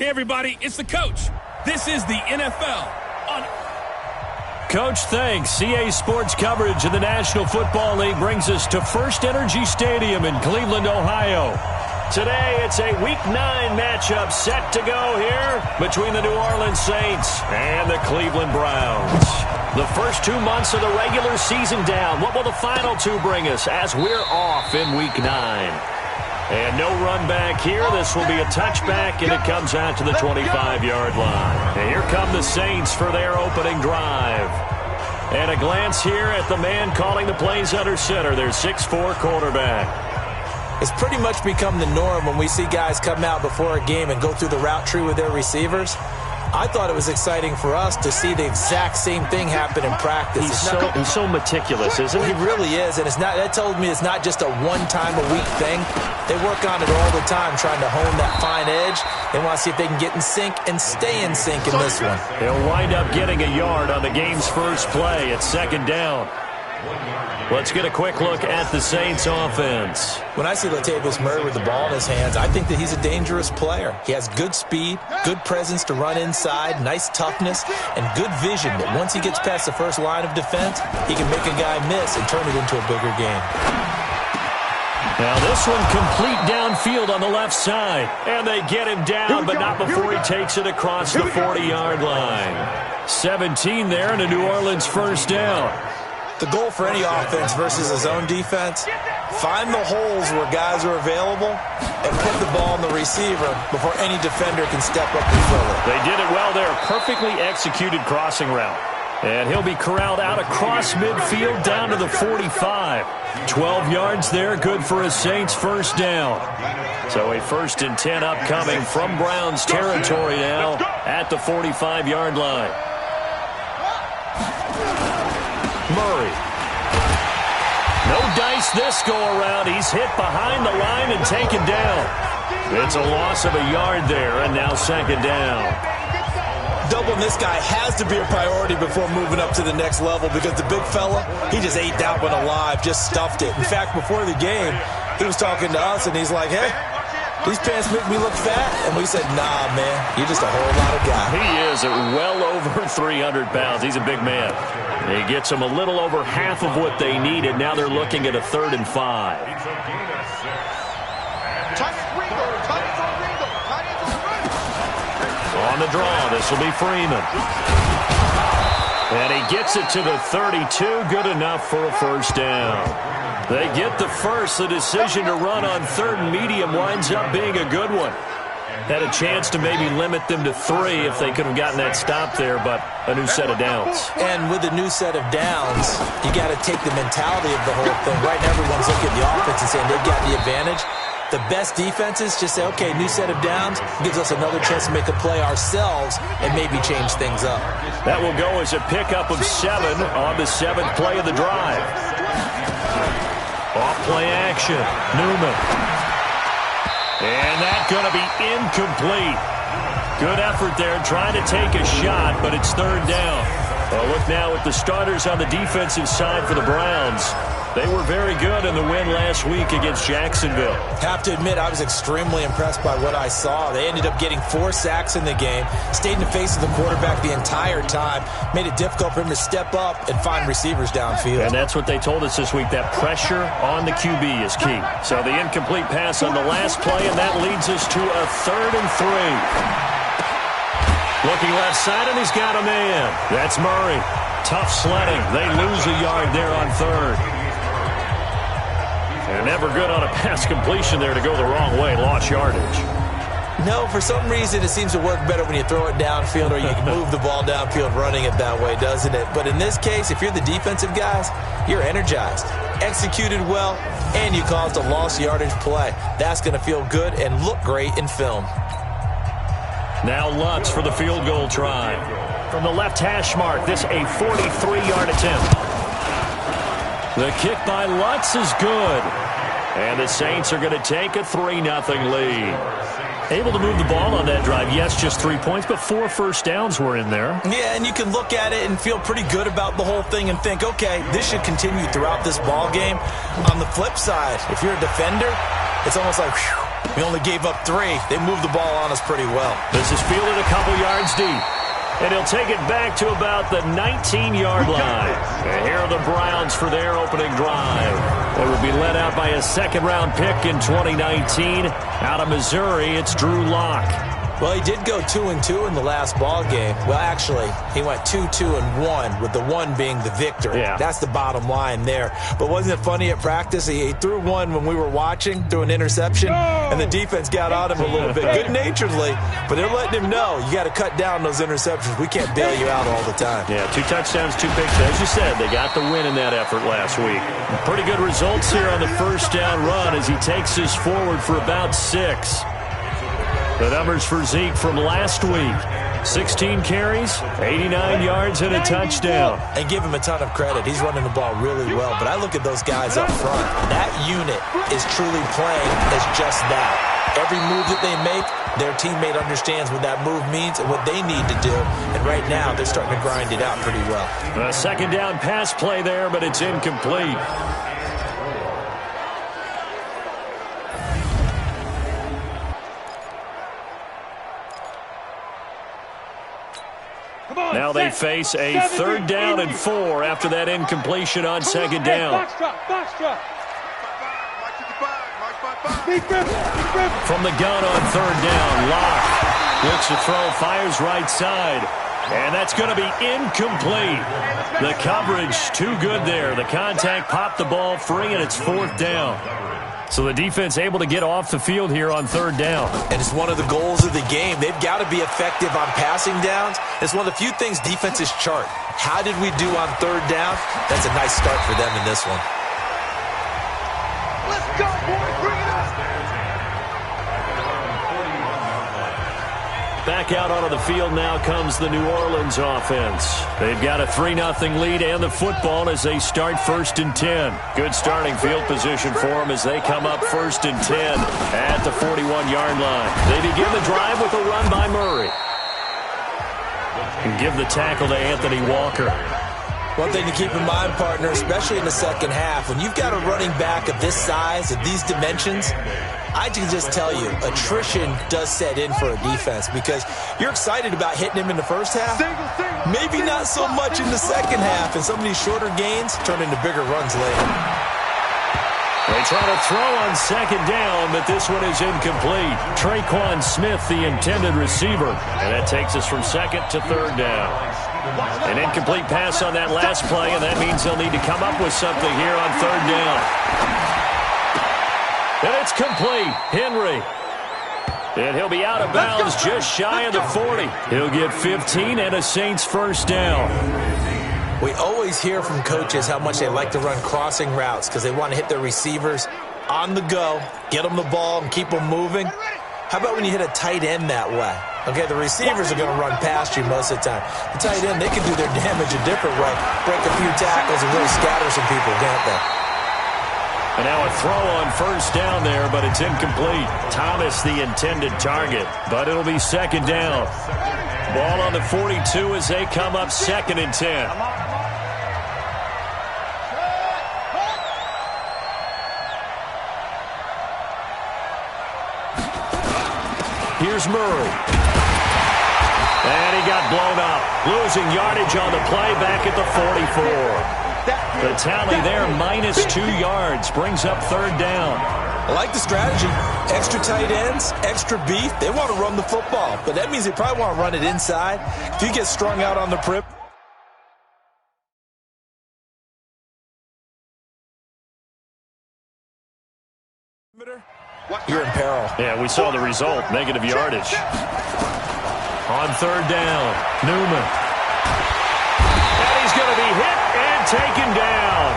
Hey, everybody, it's the coach. This is the NFL on... Coach, thanks. CA Sports coverage of the National Football League brings us to First Energy Stadium in Cleveland, Ohio. Today, it's a Week 9 matchup set to go here between the New Orleans Saints and the Cleveland Browns. The first 2 months of the regular season down. What will the final two bring us as we're off in Week 9? And no run back here. This will be a touchback, and it comes out to the 25-yard line. And here come the Saints for their opening drive. And a glance here at the man calling the plays under center, their 6'4" quarterback. It's pretty much become the norm when we see guys come out before a game and go through the route tree with their receivers. I thought it was exciting for us to see the exact same thing happen in practice. He's so meticulous, isn't he? He really is, and that tells me it's not just a one-time-a-week thing. They work on it all the time, trying to hone that fine edge. They want to see if they can get in sync and stay in sync in this one. He'll wind up getting a yard on the game's first play at second down. Let's get a quick look at the Saints offense. When I see Latavius Murray with the ball in his hands, I think that he's a dangerous player. He has good speed, good presence to run inside, nice toughness, and good vision that once he gets past the first line of defense, he can make a guy miss and turn it into a bigger game. Now this one complete downfield on the left side. And they get him down, but not before he takes it across the 40-yard line. 17 there and a New Orleans first down. The goal for any offense versus a zone defense, find the holes where guys are available and put the ball on the receiver before any defender can step up and fill it. They did it well there. Perfectly executed crossing route. And he'll be corralled out across midfield down to the 45. 12 yards there, good for a Saints first down. So a 1st and 10 upcoming from Browns territory now at the 45-yard line. Murray. No dice this go-around. He's hit behind the line and taken down. It's a loss of a yard there, and now second down. Doubling this guy has to be a priority before moving up to the next level because the big fella, he just ate that one alive, just stuffed it. In fact, before the game, he was talking to us, and he's like, hey, these pants make me look fat. And we said, nah, man, you're just a whole lot of guy. He is at well over 300 pounds. He's a big man. He gets them a little over half of what they needed. Now they're looking at a 3rd and 5. On the draw, this will be Freeman. And he gets it to the 32. Good enough for a first down. They get the first. The decision to run on 3rd and medium winds up being a good one. Had a chance to maybe limit them to 3 if they could have gotten that stop there, but a new set of downs. And with a new set of downs, you got to take the mentality of the whole thing. Right now, everyone's looking at the offense and saying they've got the advantage. The best defenses just say, okay, new set of downs gives us another chance to make a play ourselves and maybe change things up. That will go as a pickup of 7 on the 7th play of the drive. Off play action, Newman. And that's going to be incomplete. Good effort there trying to take a shot, but it's 3rd down. Well, look now at the starters on the defensive side for the Browns. They were very good in the win last week against Jacksonville. Have to admit, I was extremely impressed by what I saw. They ended up getting 4 sacks in the game, stayed in the face of the quarterback the entire time, made it difficult for him to step up and find receivers downfield. And that's what they told us this week, that pressure on the QB is key. So the incomplete pass on the last play, and that leads us to a 3rd and 3. Looking left side, and he's got a man. That's Murray. Tough sledding. They lose a yard there on 3rd. And never good on a pass completion there to go the wrong way. Lost yardage. No, for some reason, it seems to work better when you throw it downfield or you can move the ball downfield running it that way, doesn't it? But in this case, if you're the defensive guys, you're energized, executed well, and you caused a lost yardage play. That's going to feel good and look great in film. Now Lutz for the field goal try. From the left hash mark, this a 43-yard attempt. The kick by Lutz is good. And the Saints are going to take a 3-0 lead. Able to move the ball on that drive. Yes, just 3 points, but 4 first downs were in there. Yeah, and you can look at it and feel pretty good about the whole thing and think, okay, this should continue throughout this ball game. On the flip side, if you're a defender, it's almost like, whew, We only gave up 3. They moved the ball on us pretty well. This is fielded a couple yards deep. And he'll take it back to about the 19-yard line. And here are the Browns for their opening drive. They will be led out by a second-round pick in 2019. Out of Missouri, it's Drew Lock. Well, he did go 2-2 in the last ball game. Well, actually, he went 2-2-1, with the 1 being the victory. Yeah. That's the bottom line there. But wasn't it funny at practice? He threw one when we were watching, threw an interception, and the defense got on him a little bit, good-naturedly. But they're letting him know, you got to cut down those interceptions. We can't bail you out all the time. Yeah, 2 touchdowns, 2 picks. As you said, they got the win in that effort last week. Pretty good results here on the first down run as he takes us forward for about 6. The numbers for Zeke from last week. 16 carries, 89 yards, and a touchdown. And give him a ton of credit. He's running the ball really well. But I look at those guys up front. That unit is truly playing as just that. Every move that they make, their teammate understands what that move means and what they need to do. And right now, they're starting to grind it out pretty well. A second down pass play there, but it's incomplete. Now they face a 3rd down and 4 after that incompletion on second down. From the gun on 3rd down, Locke looks to throw, fires right side. And that's going to be incomplete. The coverage too good there. The contact popped the ball free, and it's 4th down. So the defense able to get off the field here on 3rd down. And it's one of the goals of the game. They've got to be effective on passing downs. It's one of the few things defenses chart. How did we do on 3rd down? That's a nice start for them in this one. Let's go, boys. Bring it up. Back out onto the field now comes the New Orleans offense. They've got a 3-0 lead and the football as they start 1st and 10. Good starting field position for them as they come up 1st and 10 at the 41-yard line. They begin the drive with a run by Murray. And give the tackle to Anthony Walker. One thing to keep in mind, partner, especially in the second half, when you've got a running back of this size, of these dimensions, I can just tell you, attrition does set in for a defense because you're excited about hitting him in the first half. Maybe not so much in the second half, and some of these shorter gains turn into bigger runs later. They try to throw on second down, but this one is incomplete. Traquan Smith, the intended receiver. And that takes us from 2nd to 3rd down. An incomplete pass on that last play, and that means they'll need to come up with something here on 3rd down. And it's complete. Henry. And he'll be out of bounds just shy of the 40. He'll get 15 and a Saints first down. We always hear from coaches how much they like to run crossing routes because they want to hit their receivers on the go, get them the ball, and keep them moving. How about when you hit a tight end that way? Okay, the receivers are going to run past you most of the time. The tight end, they can do their damage a different way, break a few tackles and really scatter some people, can't they? And now a throw on first down there, but it's incomplete. Thomas, the intended target, but it'll be second down. Ball on the 42 as they come up 2nd and 10. Here's Murray. And he got blown up. Losing yardage on the play back at the 44. The tally there, -2 yards, brings up 3rd down. I like the strategy. Extra tight ends, extra beef. They want to run the football, but that means they probably want to run it inside. If you get strung out on the perimeter, you're in peril. Yeah, we saw the result, negative yardage. On 3rd down, Newman. And he's going to be hit and taken down.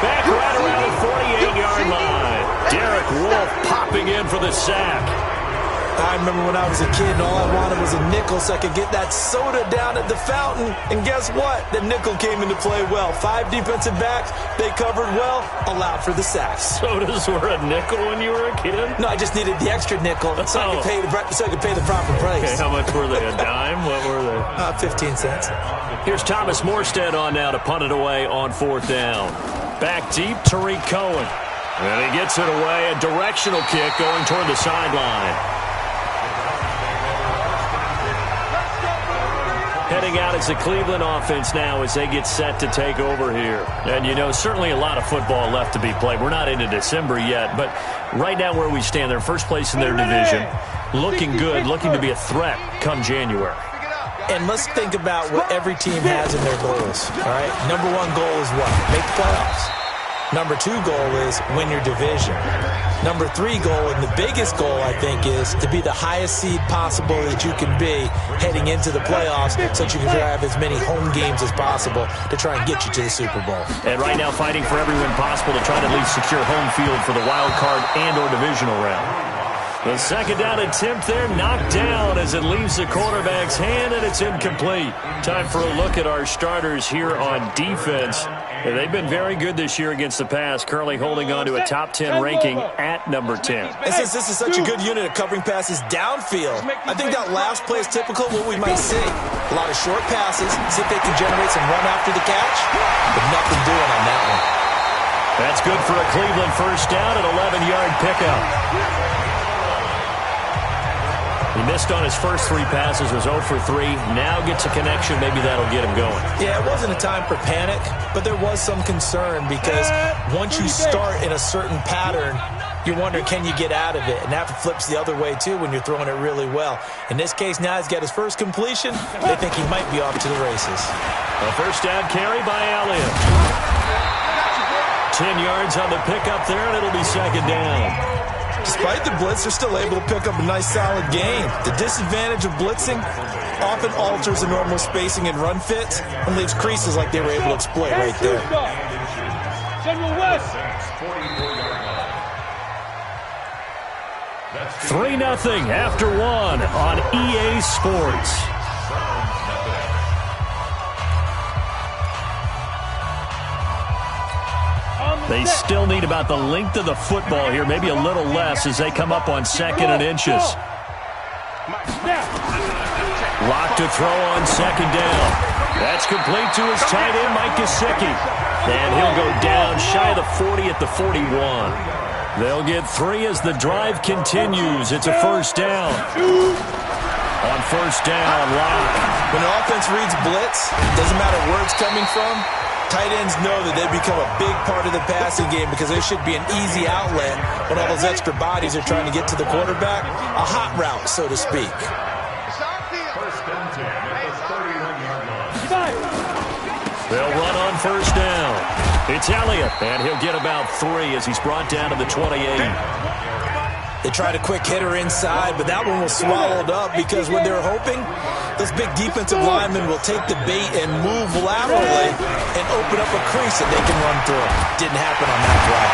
Back right around the 48-yard line. Derek Wolfe popping in for the sack. I remember when I was a kid and all I wanted was a nickel so I could get that soda down at the fountain. And guess what? The nickel came into play well. 5 defensive backs, they covered well, allowed for the sacks. Sodas were a nickel when you were a kid? No, I just needed the extra nickel so I could pay the proper price. Okay, how much were they? A dime? What were they? 15 cents. Here's Thomas Morstead on now to punt it away on 4th down. Back deep, Tariq Cohen. And he gets it away, a directional kick going toward the sideline. Heading out is the Cleveland offense now as they get set to take over here. And, you know, certainly a lot of football left to be played. We're not into December yet, but right now where we stand, they're first place in their division, looking good, looking to be a threat come January. And let's think about what every team has in their goals, all right? Number one goal is what? Make the playoffs. Number two goal is win your division. Number three goal, and the biggest goal, I think, is to be the highest seed possible that you can be heading into the playoffs so that you can have as many home games as possible to try and get you to the Super Bowl. And right now fighting for every win possible to try to at least secure home field for the wild card and or divisional round. The second down attempt there knocked down as it leaves the quarterback's hand, and it's incomplete. Time for a look at our starters here on defense. They've been very good this year against the pass, currently holding on to a top 10 ranking at number 10. And since this is such a good unit of covering passes downfield, I think that last play is typical of what we might see. A lot of short passes, see if they can generate some run after the catch, but nothing doing on that one. That's good for a Cleveland first down, an 11-yard pickup. He missed on his first three passes, was 0 for 3. Now gets a connection. Maybe that'll get him going. Yeah, it wasn't a time for panic, but there was some concern because once you start in a certain pattern, you're wondering, can you get out of it? And that flips the other way, too, when you're throwing it really well. In this case, now he's got his first completion. They think he might be off to the races. A first down carry by Elliott. 10 yards on the pickup there, and it'll be second down. Despite the blitz, they're still able to pick up a nice, solid gain. The disadvantage of blitzing often alters the normal spacing and run fits and leaves creases like they were able to exploit right there. 3-0 after 1 on EA Sports. They still need about the length of the football here, maybe a little less as they come up on 2nd and inches. Lock to throw on 2nd down. That's complete to his tight end, Mike Gesicki. And he'll go down shy of the 40 at the 41. They'll get 3 as the drive continues. It's a first down. On first down, Lock. When an offense reads blitz, doesn't matter where it's coming from, tight ends know that they become a big part of the passing game because there should be an easy outlet when all those extra bodies are trying to get to the quarterback. A hot route, so to speak. They'll run on first down. It's Elliott, and he'll get about 3 as he's brought down to the 28. They tried a quick hitter inside, but that one was swallowed up because what they're hoping, those big defensive linemen will take the bait and move laterally and open up a crease that they can run through. Didn't happen on that play.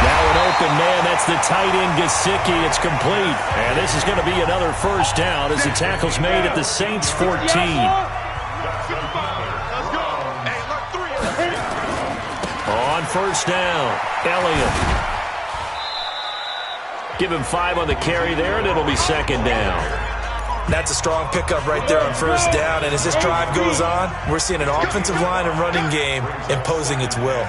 Now an open man, that's the tight end Gesicki. It's complete. And this is going to be another first down as the tackle's made at the Saints 14. On first down, Elliott. Give him 5 on the carry there, and it'll be second down. That's a strong pickup right there on first down. And as this drive goes on, we're seeing an offensive line and running game imposing its will.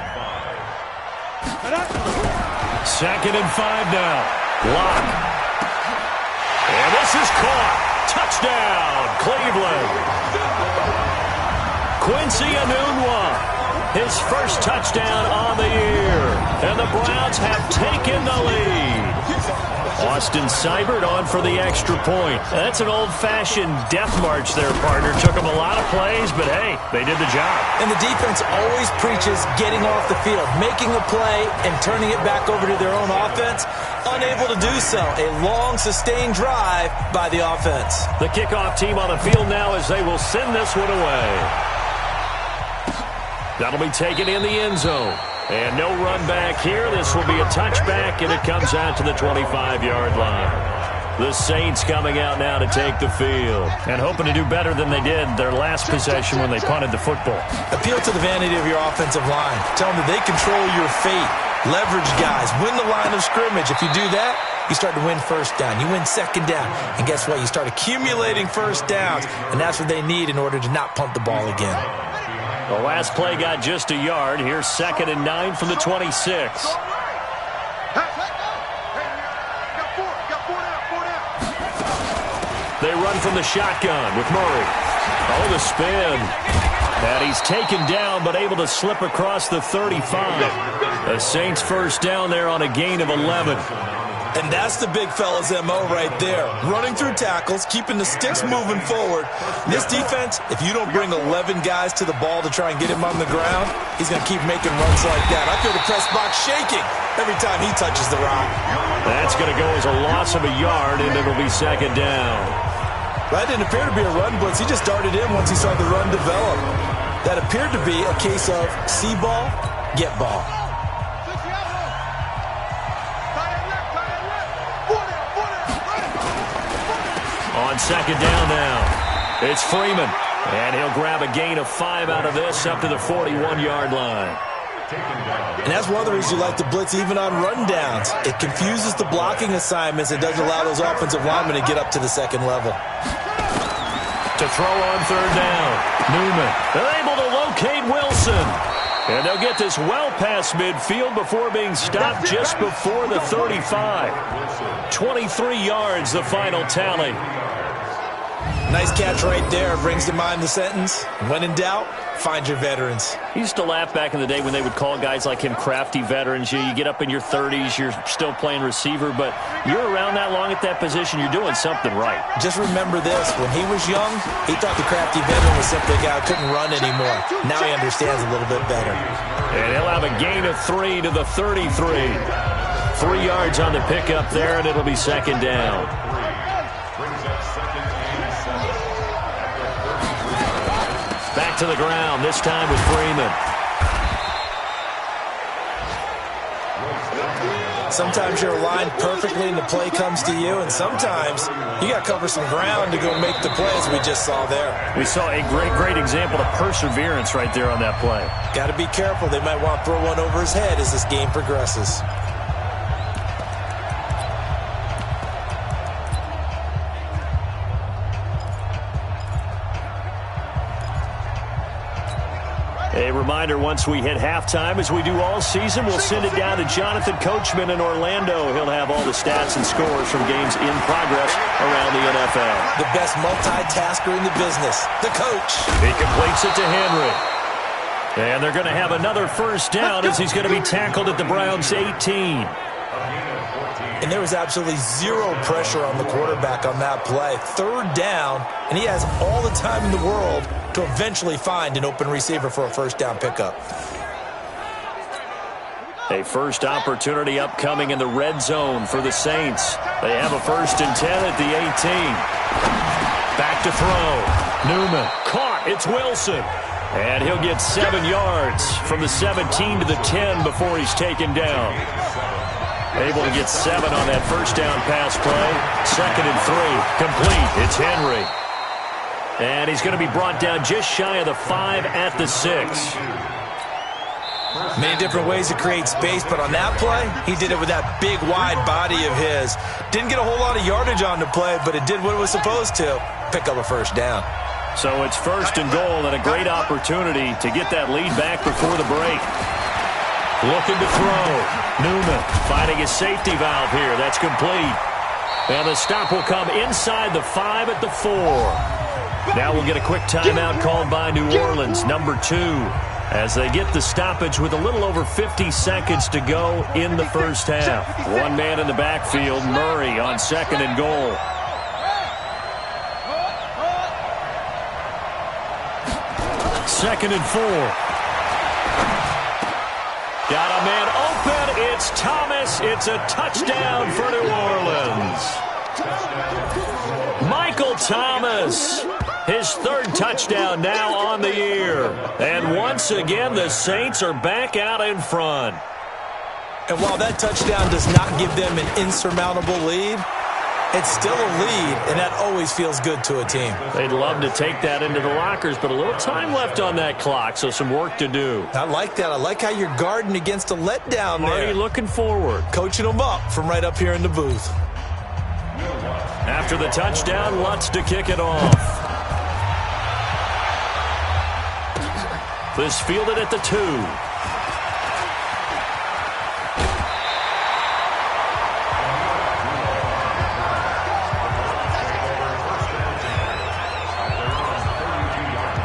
2nd and 5 now. Lock. And this is caught. Touchdown, Cleveland. Quincy Enunwa. His first touchdown on the year. And the Browns have taken the lead. Austin Seibert on for the extra point. That's an old-fashioned death march there, partner. Took them a lot of plays, but hey, they did the job. And the defense always preaches getting off the field, making a play and turning it back over to their own offense. Unable to do so. A long, sustained drive by the offense. The kickoff team on the field now as they will send this one away. That'll be taken in the end zone. And no run back here. This will be a touchback, and it comes out to the 25-yard line. The Saints coming out now to take the field and hoping to do better than they did their last possession when they punted the football. Appeal to the vanity of your offensive line. Tell them that they control your fate. Leverage guys. Win the line of scrimmage. If you do that, you start to win first down. You win second down. And guess what? You start accumulating first downs, and that's what they need in order to not punt the ball again. The last play got just a yard. Here's 2nd and 9 from the 26. run from the shotgun with Murray. Oh, the spin. And he's taken down but able to slip across the 35. The Saints first down there on a gain of 11. And that's the big fella's MO right there. Running through tackles, keeping the sticks moving forward. This defense, if you don't bring 11 guys to the ball to try and get him on the ground, he's going to keep making runs like that. I feel the press box shaking every time he touches the rock. That's going to go as a loss of a yard, and it'll be second down. That didn't appear to be a run blitz. He just darted in once he saw the run develop. That appeared to be a case of see ball, get ball. On second down now, it's Freeman. And he'll grab a gain of 5 out of this up to the 41-yard line. And that's one of the reasons you like to blitz even on rundowns. It confuses the blocking assignments. It doesn't allow those offensive linemen to get up to the second level. To throw on third down, Newman. They're able to locate Wilson. And they'll get this well past midfield before being stopped just before the 35. 23 yards, the final tally. Nice catch right there. Brings to mind the sentence, when in doubt, find your veterans. He used to laugh back in the day when they would call guys like him crafty veterans. You get up in your 30s, you're still playing receiver, but you're around that long at that position, you're doing something right. Just remember this. When he was young, he thought the crafty veteran was simply a guy who couldn't run anymore. Now he understands a little bit better. And he'll have a gain of 3 to the 33. 3 yards on the pickup there, and it'll be second down. Back to the ground, this time with Freeman. Sometimes you're aligned perfectly and the play comes to you, and sometimes you got to cover some ground to go make the plays we just saw there. We saw a great example of perseverance right there on that play. Got to be careful. They might want to throw one over his head as this game progresses. A reminder, once we hit halftime, as we do all season, we'll send it down to Jonathan Coachman in Orlando. He'll have all the stats and scores from games in progress around the NFL. The best multitasker in the business, the coach. He completes it to Henry. And they're going to have another first down as he's going to be tackled at the Browns' 18. And there was absolutely zero pressure on the quarterback on that play. Third down, and he has all the time in the world to eventually find an open receiver for a first down pickup. A first opportunity upcoming in the red zone for the Saints. They have a 1st and 10 at the 18. Back to throw. Newman caught. It's Wilson. And he'll get 7 yards from the 17 to the 10 before he's taken down. Able to get 7 on that first down pass play. 2nd and 3. Complete. It's Henry. And he's going to be brought down just shy of the 5 at the 6. Many different ways to create space, but on that play, he did it with that big, wide body of his. Didn't get a whole lot of yardage on the play, but it did what it was supposed to. Pick up a first down. So it's 1st and goal and a great opportunity to get that lead back before the break. Looking to throw. Newman finding his safety valve here. That's complete. And the stop will come inside the 5 at the 4. Now we'll get a quick timeout called by New Orleans, number 2, as they get the stoppage with a little over 50 seconds to go in the first half. One man in the backfield, Murray on 2nd and goal. Second and 4. Got a man open. It's Thomas. It's a touchdown for New Orleans. Michael Thomas. His 3rd touchdown now on the year. And once again, the Saints are back out in front. And while that touchdown does not give them an insurmountable lead, it's still a lead, and that always feels good to a team. They'd love to take that into the lockers, but a little time left on that clock, so some work to do. I like that. I like how you're guarding against a letdown there. Are you looking forward? Coaching them up from right up here in the booth. After the touchdown, Lutz to kick it off. This fielded at the 2.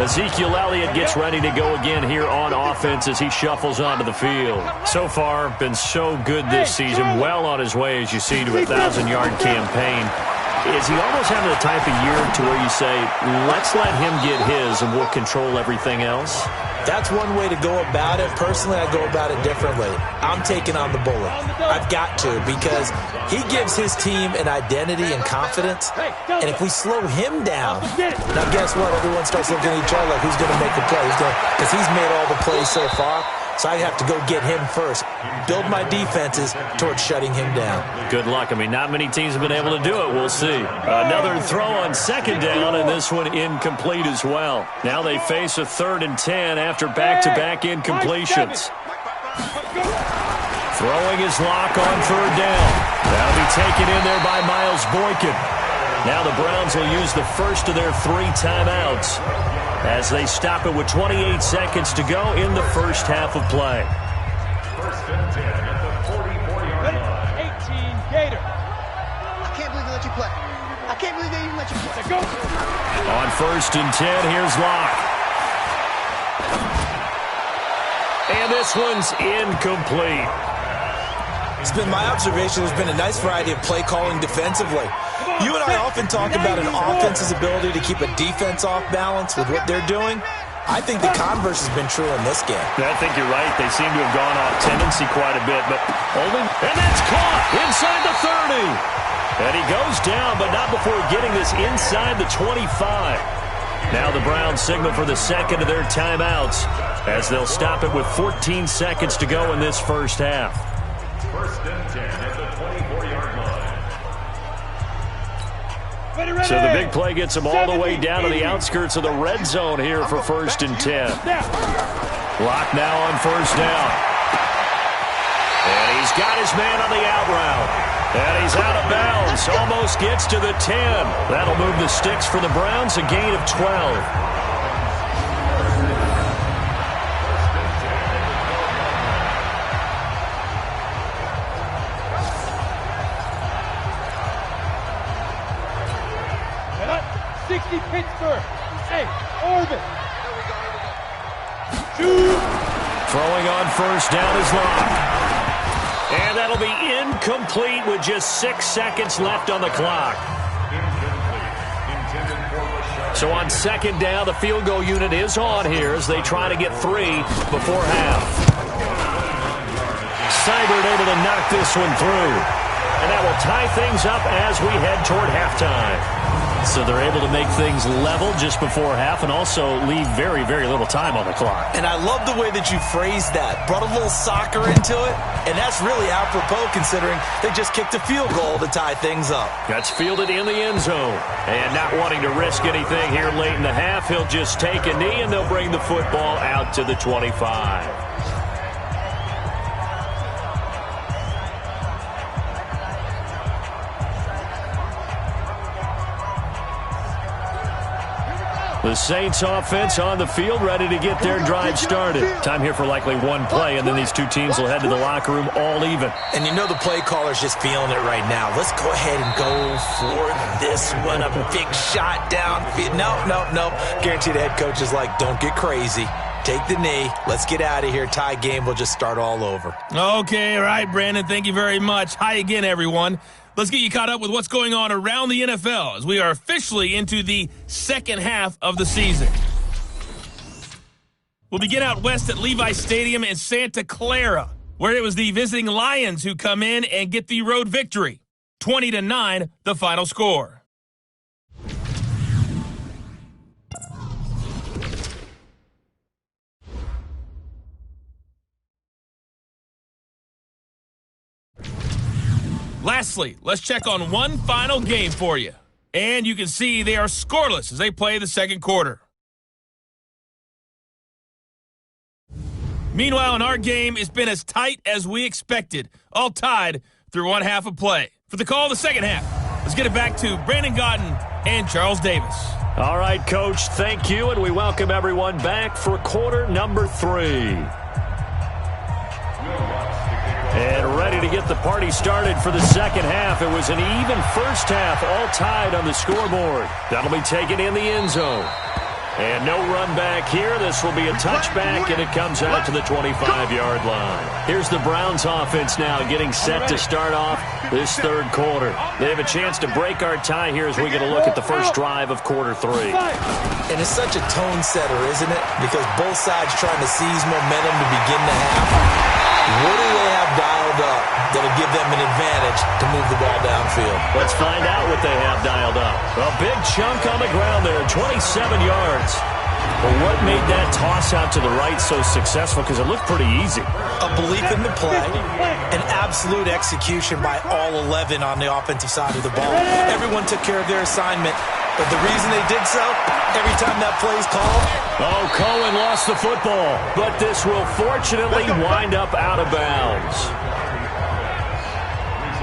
Ezekiel Elliott gets ready to go again here on offense as he shuffles onto the field. So far, been so good this season. Well on his way, as you see, to a 1,000-yard campaign. Is he almost having the type of year to where you say, let's let him get his and we'll control everything else? That's one way to go about it. Personally, I go about it differently. I'm taking on the bully. I've got to, because he gives his team an identity and confidence. And if we slow him down, now guess what? Everyone starts looking at each other like, who's going to make the play? Because he's made all the plays so far. So I have to go get him first. Build my defenses towards shutting him down. Good luck. I mean, not many teams have been able to do it. We'll see. Another throw on second down, and this one incomplete as well. Now they face a 3rd and 10 after back-to-back incompletions. Throwing his lock on 3rd down. That'll be taken in there by Miles Boykin. Now the Browns will use the first of their 3 timeouts as they stop it with 28 seconds to go in the first half of play. 1st and 10 at the 44-yard line. 18 Gator. I can't believe they let you play. I can't believe they even let you play. Go. On 1st and 10, here's Locke. And this one's incomplete. It's been my observation there's been a nice variety of play calling defensively. You and I often talk about an offense's ability to keep a defense off balance with what they're doing. I think the converse has been true in this game. I think you're right. They seem to have gone off tendency quite a bit, but only... And that's caught inside the 30. And he goes down, but not before getting this inside the 25. Now the Browns signal for the second of their timeouts as they'll stop it with 14 seconds to go in this first half. 1st and 10 at the 24-yard line. So the big play gets him all the way down to the outskirts of the red zone here for 1st and 10. Lock now on 1st down. And he's got his man on the out route. And he's out of bounds. Almost gets to the 10. That'll move the sticks for the Browns, a gain of 12. Pittsburgh. Hey, Orbit. Throwing on 1st down is Locke. And that'll be incomplete with just 6 seconds left on the clock. So on 2nd down, the field goal unit is on here as they try to get 3 before half. Seibert able to knock this one through. And that will tie things up as we head toward halftime. So they're able to make things level just before half and also leave very, very little time on the clock. And I love the way that you phrased that. Brought a little soccer into it, and that's really apropos considering they just kicked a field goal to tie things up. That's fielded in the end zone. And not wanting to risk anything here late in the half, he'll just take a knee and they'll bring the football out to the 25. The Saints offense on the field, ready to get their drive started. Time here for likely one play, and then these two teams will head to the locker room all even. And you know the play caller's just feeling it right now. Let's go ahead and go for this one. A big shot down. No. Guaranteed the head coach is like, don't get crazy. Take the knee. Let's get out of here. Tie game. We'll just start all over. Okay, all right, Brandon. Thank you very much. Hi again, everyone. Let's get you caught up with what's going on around the NFL as we are officially into the second half of the season. We'll begin out west at Levi Stadium in Santa Clara, where it was the visiting Lions who come in and get the road victory. 20-9, the final score. Lastly, let's check on one final game for you. And you can see they are scoreless as they play the second quarter. Meanwhile, in our game, it's been as tight as we expected, all tied through one half of play. For the call of the second half, let's get it back to Brandon Gaudin and Charles Davis. All right, Coach, thank you, and we welcome everyone back for quarter number 3. And ready to get the party started for the second half. It was an even first half, all tied on the scoreboard. That'll be taken in the end zone. And no run back here. This will be a touchback, and it comes out to the 25-yard line. Here's the Browns offense now getting set to start off this third quarter. They have a chance to break our tie here as we get a look at the first drive of quarter 3. And it's such a tone setter, isn't it? Because both sides trying to seize momentum to begin the half. What do they have dialed up that'll give them an advantage to move the ball downfield? Let's find out what they have dialed up. A big chunk on the ground there, 27 yards. But what made that toss out to the right so successful? Because it looked pretty easy. A belief in the play, an absolute execution by all 11 on the offensive side of the ball. Everyone took care of their assignment. But the reason they did so, every time that play is called. Oh, Cohen lost the football. But this will fortunately wind up out of bounds.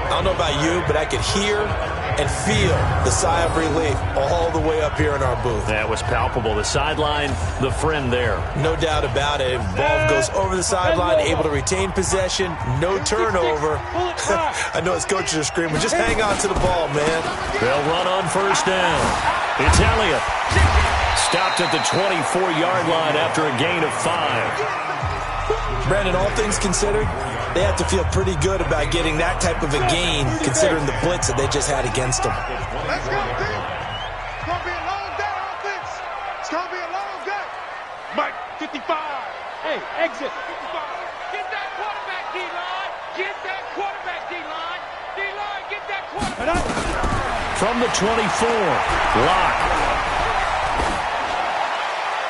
I don't know about you, but I could hear and feel the sigh of relief all the way up here in our booth. That was palpable. The sideline, the friend there. No doubt about it. Ball goes over the sideline, able to retain possession, no turnover. I know his coaches are screaming, just hang on to the ball, man. They'll run on first down. It's Elliott. Stopped at the 24-yard line after a gain of 5. Brandon, all things considered, they have to feel pretty good about getting that type of a gain considering the blitz that they just had against them. Let's go, team. It's going to be a long day, offense. It's going to be a long day. Mike, 55. Hey, exit. 55. Get that quarterback, D-line. Get that quarterback, D-line. D-line, get that quarterback. From the 24, Locke.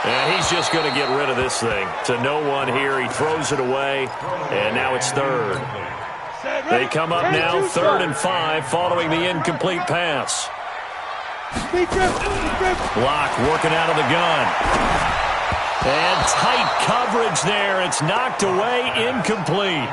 And he's just going to get rid of this thing. To no one here. He throws it away. And now it's third. They come up now, 3rd and 5, following the incomplete pass. Locke working out of the gun. And tight coverage there. It's knocked away, incomplete.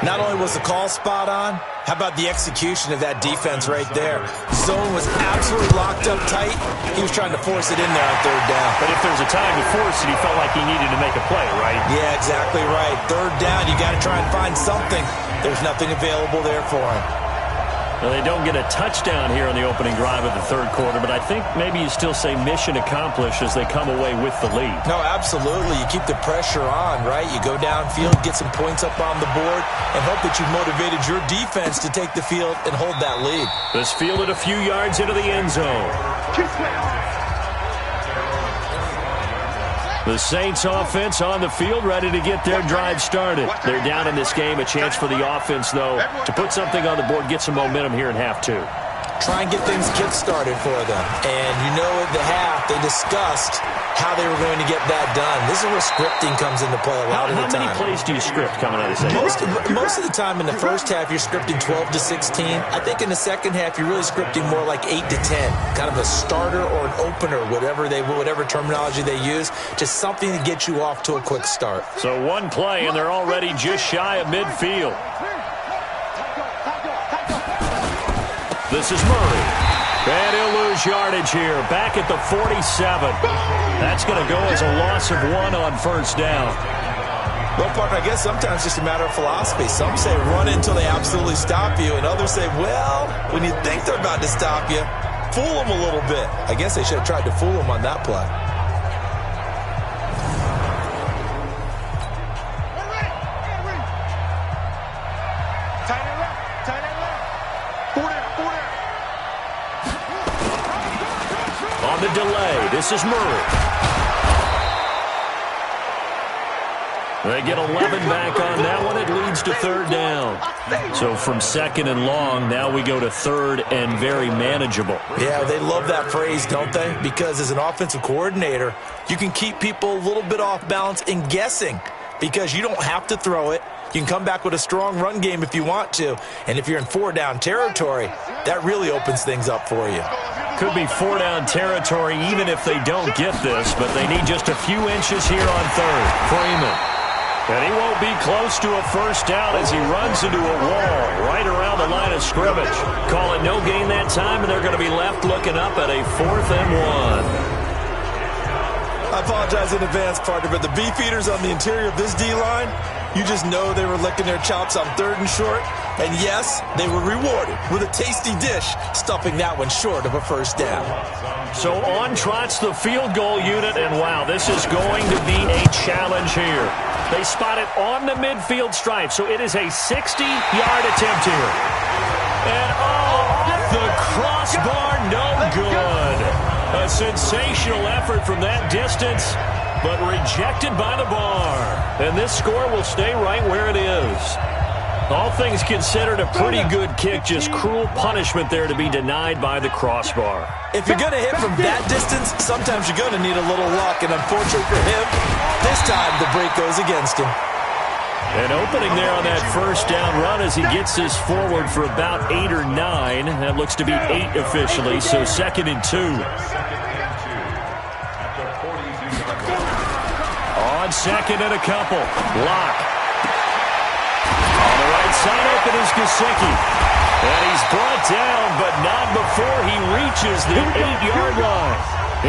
Not only was the call spot on, how about the execution of that defense right there? Zone was absolutely locked up tight. He was trying to force it in there on 3rd down. But if there's a time to force it, he felt like he needed to make a play, right? Yeah, exactly right. 3rd down, you got to try and find something. There's nothing available there for him. Well, they don't get a touchdown here on the opening drive of the third quarter, but I think maybe you still say mission accomplished as they come away with the lead. No, absolutely. You keep the pressure on, right? You go downfield, get some points up on the board, and hope that you've motivated your defense to take the field and hold that lead. This fielded a few yards into the end zone. The Saints offense on the field ready to get their drive started. They're down in this game. A chance for the offense, though, to put something on the board, get some momentum here in half 2. Try and get things kick-started for them. And you know at the half, they discussed how they were going to get that done. This is where scripting comes into play a lot of the time. How many plays do you script coming out of the second? Most of the time in the first half, you're scripting 12 to 16. I think in the second half, you're really scripting more like 8 to 10. Kind of a starter or an opener, whatever terminology they use. Just something to get you off to a quick start. So one play, and they're already just shy of midfield. This is Murray. And he'll lose yardage here. Back at the 47. That's going to go as a loss of 1 on first down. Well, partner, I guess sometimes it's just a matter of philosophy. Some say run until they absolutely stop you, and others say, well, when you think they're about to stop you, fool them a little bit. I guess they should have tried to fool them on that play. On the delay, this is Murray. They get 11 back on that one. It leads to 3rd down. So from 2nd and long, now we go to 3rd and very manageable. Yeah, they love that phrase, don't they? Because as an offensive coordinator, you can keep people a little bit off balance and guessing because you don't have to throw it. You can come back with a strong run game if you want to. And if you're in 4-down territory, that really opens things up for you. Could be 4-down territory even if they don't get this, but they need just a few inches here on 3rd. Freeman. And he won't be close to a first down as he runs into a wall right around the line of scrimmage. Call it no gain that time, and they're going to be left looking up at a 4th and 1. apologize in advance, partner, but the beef eaters on the interior of this D-line, you just know they were licking their chops on 3rd and short. And yes, they were rewarded with a tasty dish, stuffing that one short of a first down. So on trots the field goal unit, and wow, this is going to be a challenge here. They spot it on the midfield stripe, so it is a 60-yard attempt here. And off the crossbar, no good. A sensational effort from that distance, but rejected by the bar. And this score will stay right where it is. All things considered, a pretty good kick, just cruel punishment there to be denied by the crossbar. If you're going to hit from that distance, sometimes you're going to need a little luck, and unfortunately for him, this time the break goes against him. An opening there on that first down run as he gets this forward for about 8 or 9. That looks to be 8 officially, so 2nd and 2. On 2nd and a couple. Lock. On the right side open is Gesicki. And he's brought down, but not before he reaches the 8-yard line.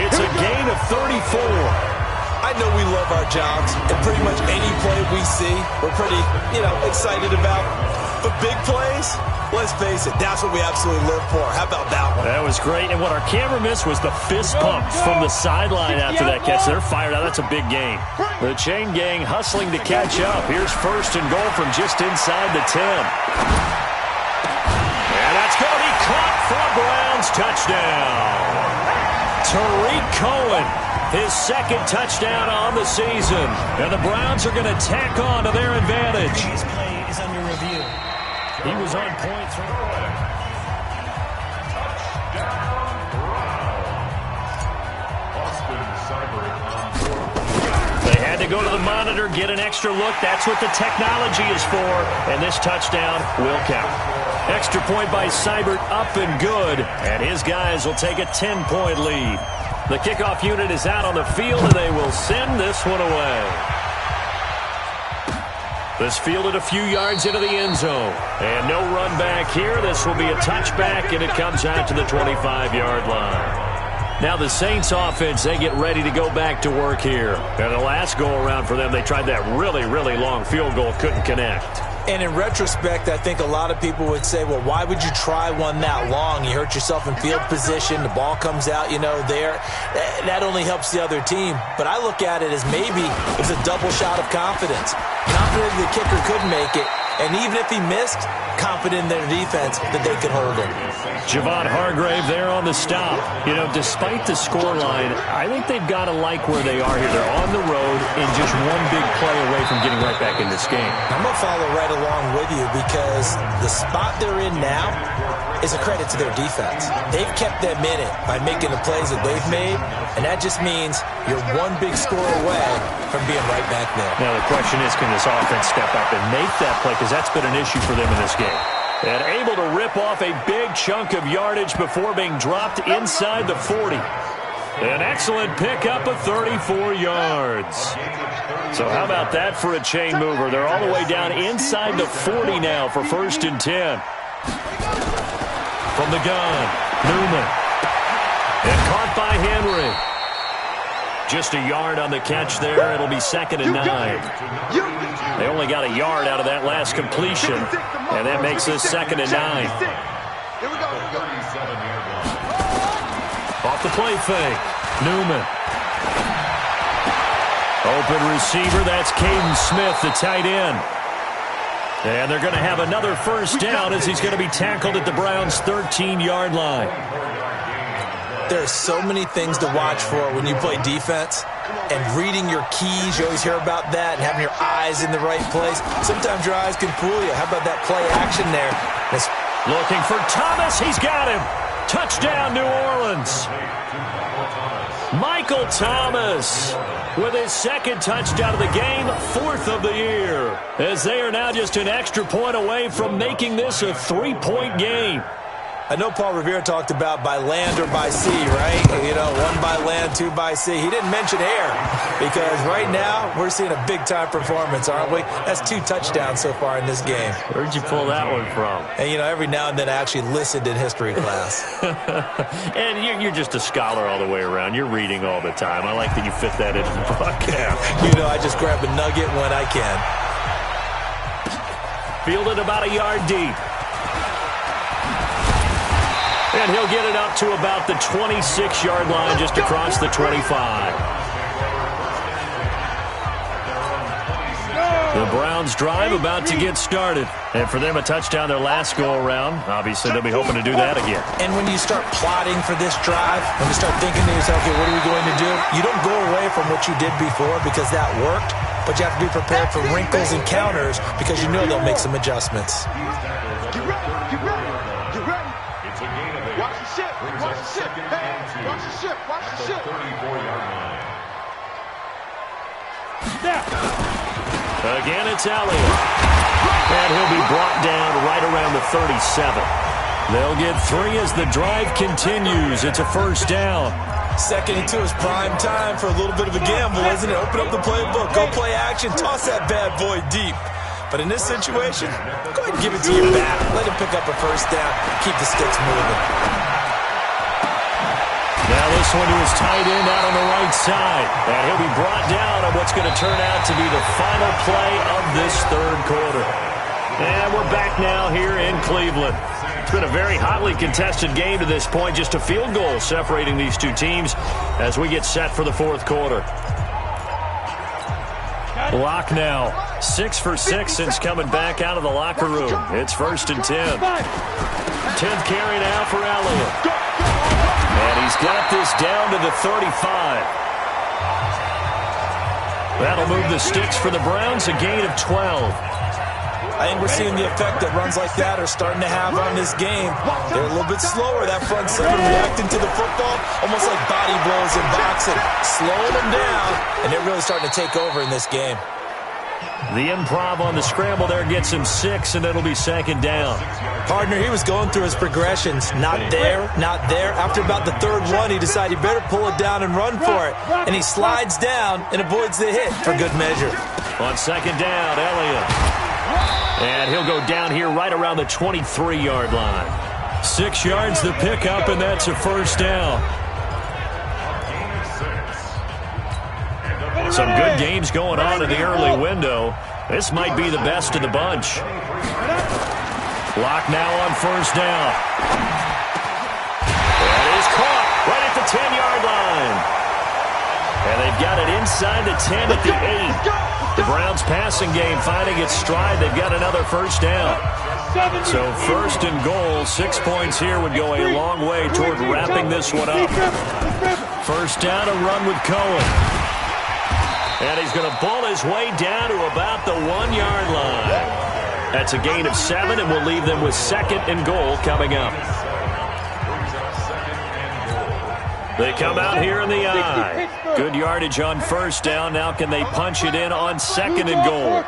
It's a gain of 34. I know we love our jobs, and pretty much any play we see, we're pretty, excited about. But big plays, let's face it, that's what we absolutely live for. How about that one? That was great, and what our camera missed was the fist pump from the sideline after that catch. They're fired out. That's a big game. The chain gang hustling to catch up. Here's 1st and goal from just inside the 10. And that's going to be caught for a Browns touchdown. Tariq Cohen, his 2nd touchdown on the season. And the Browns are going to tack on to their advantage. His play is under review. He was on point through. They had to go to the monitor, get an extra look. That's what the technology is for. And this touchdown will count. Extra point by Seibert, up and good. And his guys will take a 10-point lead. The kickoff unit is out on the field, and they will send this one away. This fielded a few yards into the end zone. And no run back here. This will be a touchback, and it comes out to the 25-yard line. Now the Saints offense, they get ready to go back to work here. And the last go-around for them, they tried that really, really long field goal, couldn't connect. And in retrospect, I think a lot of people would say, well, why would you try one that long? You hurt yourself in field position. The ball comes out, there. That only helps the other team. But I look at it as maybe it was a double shot of confidence. Confident the kicker could make it. And even if he missed, confident in their defense that they could hold him. Javon Hargrave there on the stop. Despite the scoreline, I think they've got to like where they are here. They're on the road and just one big play away from getting right back in this game. I'm going to follow right along with you because the spot they're in now is a credit to their defense. They've kept them in it by making the plays that they've made, and that just means you're one big score away from being right back there. Now the question is, can this offense step up and make that play? Because that's been an issue for them in this game. And able to rip off a big chunk of yardage before being dropped inside the 40. An excellent pickup of 34 yards. So how about that for a chain mover? They're all the way down inside the 40 now for 1st and 10. From the gun, Newman. And caught by Henry. Just a yard on the catch there. It'll be 2nd and 9. They only got a yard out of that last completion, and that makes this 2nd and 9. Off the play fake, Newman. Open receiver, that's Caden Smith, the tight end. And they're going to have another first down as he's going to be tackled at the Browns' 13-yard line. There are so many things to watch for when you play defense. And reading your keys, you always hear about that, and having your eyes in the right place. Sometimes your eyes can fool you. How about that play action there? Looking for Thomas. He's got him. Touchdown, New Orleans. Michael Thomas with his 2nd touchdown of the game, 4th of the year, as they are now just an extra point away from making this a 3-point game. I know Paul Revere talked about by land or by sea, right? You know, 1 by land, 2 by sea. He didn't mention air because right now we're seeing a big-time performance, aren't we? That's 2 touchdowns so far in this game. Where'd you pull that one from? And, you know, every now and then I actually listened in history class. And you're just a scholar all the way around. You're reading all the time. I like that you fit that into the broadcast. You know, I just grab a nugget when I can. Fielded about a yard deep. And he'll get it up to about the 26-yard line just across the 25. The Browns drive about to get started. And for them, a touchdown their last go-around. Obviously, they'll be hoping to do that again. And when you start plotting for this drive, when you start thinking to yourself, okay, what are we going to do? You don't go away from what you did before because that worked, but you have to be prepared for wrinkles and counters because you know they'll make some adjustments. Get ready, get ready, get ready. It's a gain of 8. Watch the ship, watch the ship. Hey, watch the ship, watch the ship. 34-yard line. Snap. Again, it's Elliott. And he'll be brought down right around the 37. They'll get 3 as the drive continues. It's a first down. 2nd and 2 is prime time for a little bit of a gamble, isn't it? Open up the playbook, go play action, toss that bad boy deep. But in this situation, go ahead and give it to your back. Let him pick up a first down. Keep the sticks moving. Now this one to his tight end out on the right side. And he'll be brought down on what's going to turn out to be the final play of this 3rd quarter. And we're back now here in Cleveland. It's been a very hotly contested game to this point. Just a field goal separating these 2 teams as we get set for the 4th quarter. Lock now. 6 for 6 since coming back out of the locker room. It's 1st and 10. 10th carry now for Elliott. And he's got this down to the 35. That'll move the sticks for the Browns, a gain of 12. I think we're seeing the effect that runs like that are starting to have on this game. They're a little bit slower, that front 7 reacting to the football, almost like body blows in boxing, slowing them down, and they're really starting to take over in this game. The improv on the scramble there gets him 6, and it'll be 2nd down. Partner, he was going through his progressions. Not there, not there. After about the 3rd one, he decided he better pull it down and run for it. And he slides down and avoids the hit for good measure. On 2nd down, Elliott. And he'll go down here right around the 23-yard line. 6 yards the pickup, and that's a first down. Some good games going on in the early window. This might be the best of the bunch. Lock now on first down. That is caught right at the 10-yard line. And they've got it inside the 10 at the 8. The Browns passing game finding its stride. They've got another first down. So 1st and goal, 6 points here would go a long way toward wrapping this one up. First down, a run with Cohen. And he's going to ball his way down to about the 1-yard line. That's a gain of 7, and we'll leave them with 2nd and goal coming up. They come out here in the eye. Good yardage on first down. Now can they punch it in on 2nd and goal?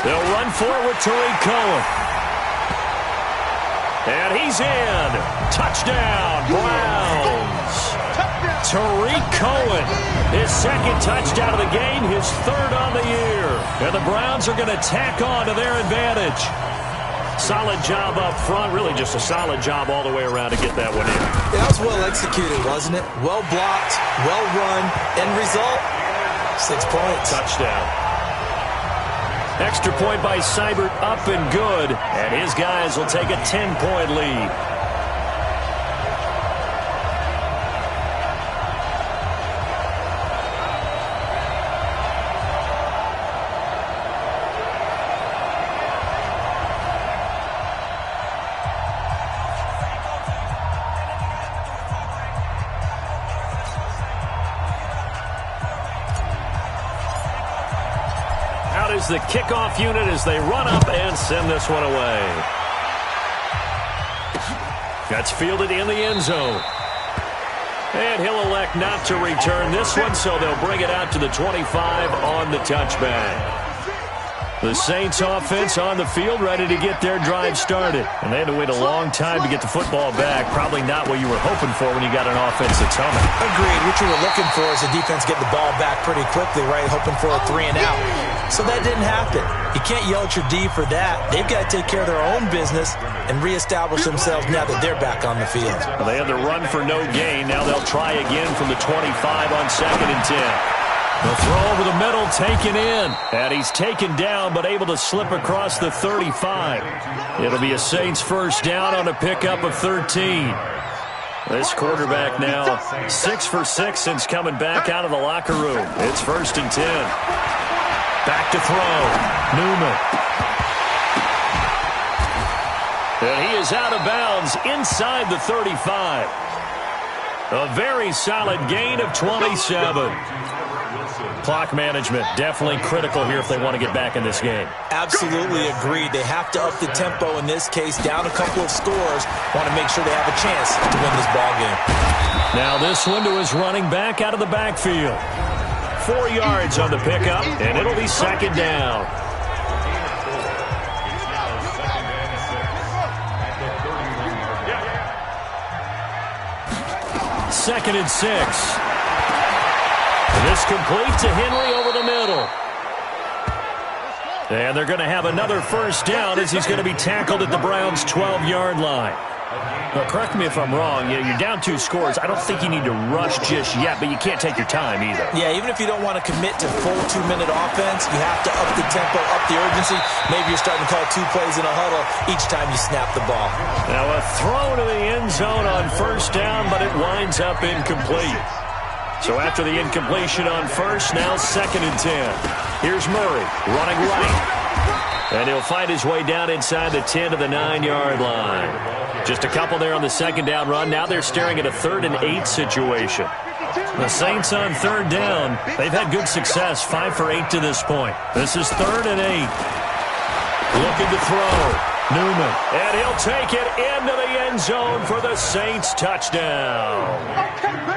They'll run for it with Tariq Cohen. And he's in. Touchdown, Browns. Tariq Cohen, his 2nd touchdown of the game, his 3rd on the year. And the Browns are going to tack on to their advantage. Solid job up front, really just a solid job all the way around to get that one in. Yeah, that was well executed, wasn't it? Well blocked, well run. End result, 6 points. Touchdown. Extra point by Seibert, up and good. And his guys will take a 10-point lead. The kickoff unit as they run up and send this one away. That's fielded in the end zone. And he'll elect not to return this one, so they'll bring it out to the 25 on the touchback. The Saints offense on the field, ready to get their drive started. And they had to wait a long time to get the football back. Probably not what you were hoping for when you got an offense that's humming. Agreed. What you were looking for is the defense get the ball back pretty quickly, right? Hoping for a 3 and out. So that didn't happen. You can't yell at your D for that. They've got to take care of their own business and reestablish themselves now that they're back on the field. Well, they had the run for no gain. Now they'll try again from the 25 on 2nd and 10. The throw over the middle taken in. And he's taken down but able to slip across the 35. It'll be a Saints first down on a pickup of 13. This quarterback now 6 for 6 since coming back out of the locker room. It's 1st and 10. Back to throw. Newman. And he is out of bounds inside the 35. A very solid gain of 27. Clock management definitely critical here if they want to get back in this game. Absolutely agreed. They have to up the tempo in this case, down a couple of scores. Want to make sure they have a chance to win this ball game. Now this one to his running back out of the backfield. 4 yards on the pickup, and it'll be 2nd down. Second and 6. This complete to Henry over the middle. And they're going to have another first down as he's going to be tackled at the Browns' 12-yard line. Now, correct me if I'm wrong. You're down 2 scores. I don't think you need to rush just yet, but you can't take your time either. Yeah, even if you don't want to commit to full 2-minute offense, you have to up the tempo, up the urgency. Maybe you're starting to call 2 plays in a huddle each time you snap the ball. Now a throw to the end zone on first down, but it winds up incomplete. So after the incompletion on first, now 2nd and 10. Here's Murray running right. And he'll find his way down inside the 10 to the 9-yard line. Just a couple there on the 2nd down run. Now they're staring at a 3rd and 8 situation. The Saints on 3rd down. They've had good success, 5 for 8 to this point. This is 3rd and 8. Looking to throw. Newman. And he'll take it into the end zone for the Saints touchdown.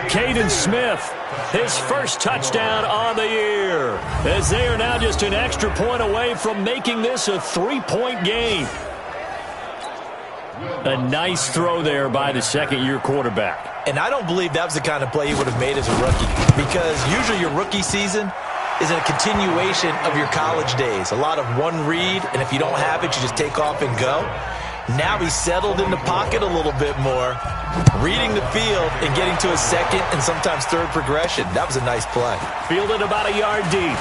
Caden Smith, his first touchdown on the year, as they are now just an extra point away from making this a 3-point game. A nice throw there by the second-year quarterback. And I don't believe that was the kind of play he would have made as a rookie, because usually your rookie season is a continuation of your college days. A lot of one read, and if you don't have it, you just take off and go. Now he's settled in the pocket a little bit more, reading the field and getting to a 2nd and sometimes 3rd progression. That was a nice play. Fielded about a yard deep.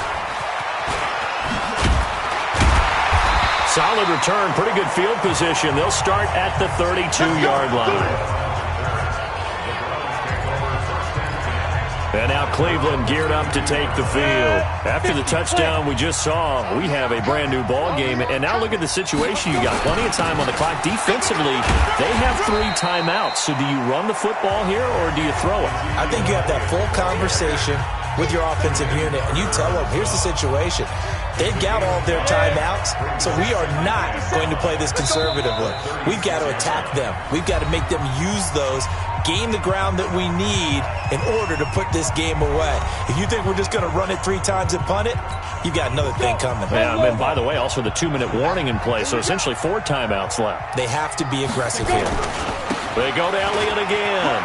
Solid return, pretty good field position. They'll start at the 32-yard line. And now Cleveland geared up to take the field. After the touchdown we just saw, we have a brand-new ball game. And now look at the situation. You got plenty of time on the clock. Defensively, they have 3 timeouts. So do you run the football here or do you throw it? I think you have that full conversation with your offensive unit, and you tell them, here's the situation. They've got all of their timeouts, so we are not going to play this conservatively. We've got to attack them. We've got to make them use those, gain the ground that we need in order to put this game away. If you think we're just going to run it 3 times and punt it, you've got another thing coming. Yeah, and by the way, also the 2-minute warning in play, so essentially 4 timeouts left. They have to be aggressive here. They go to Elliott again.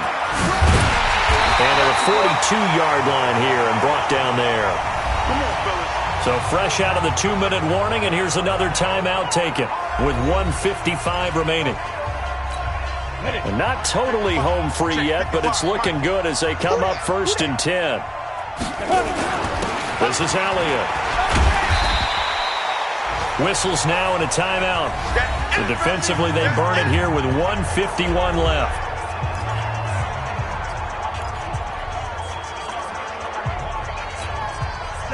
And at a 42-yard line here and brought down there. So fresh out of the 2-minute warning, and here's another timeout taken with 1:55 remaining. And not totally home free yet, but it's looking good as they come up 1st and 10. This is Elliott. Whistles now and a timeout. So defensively, they burn it here with 1:51 left.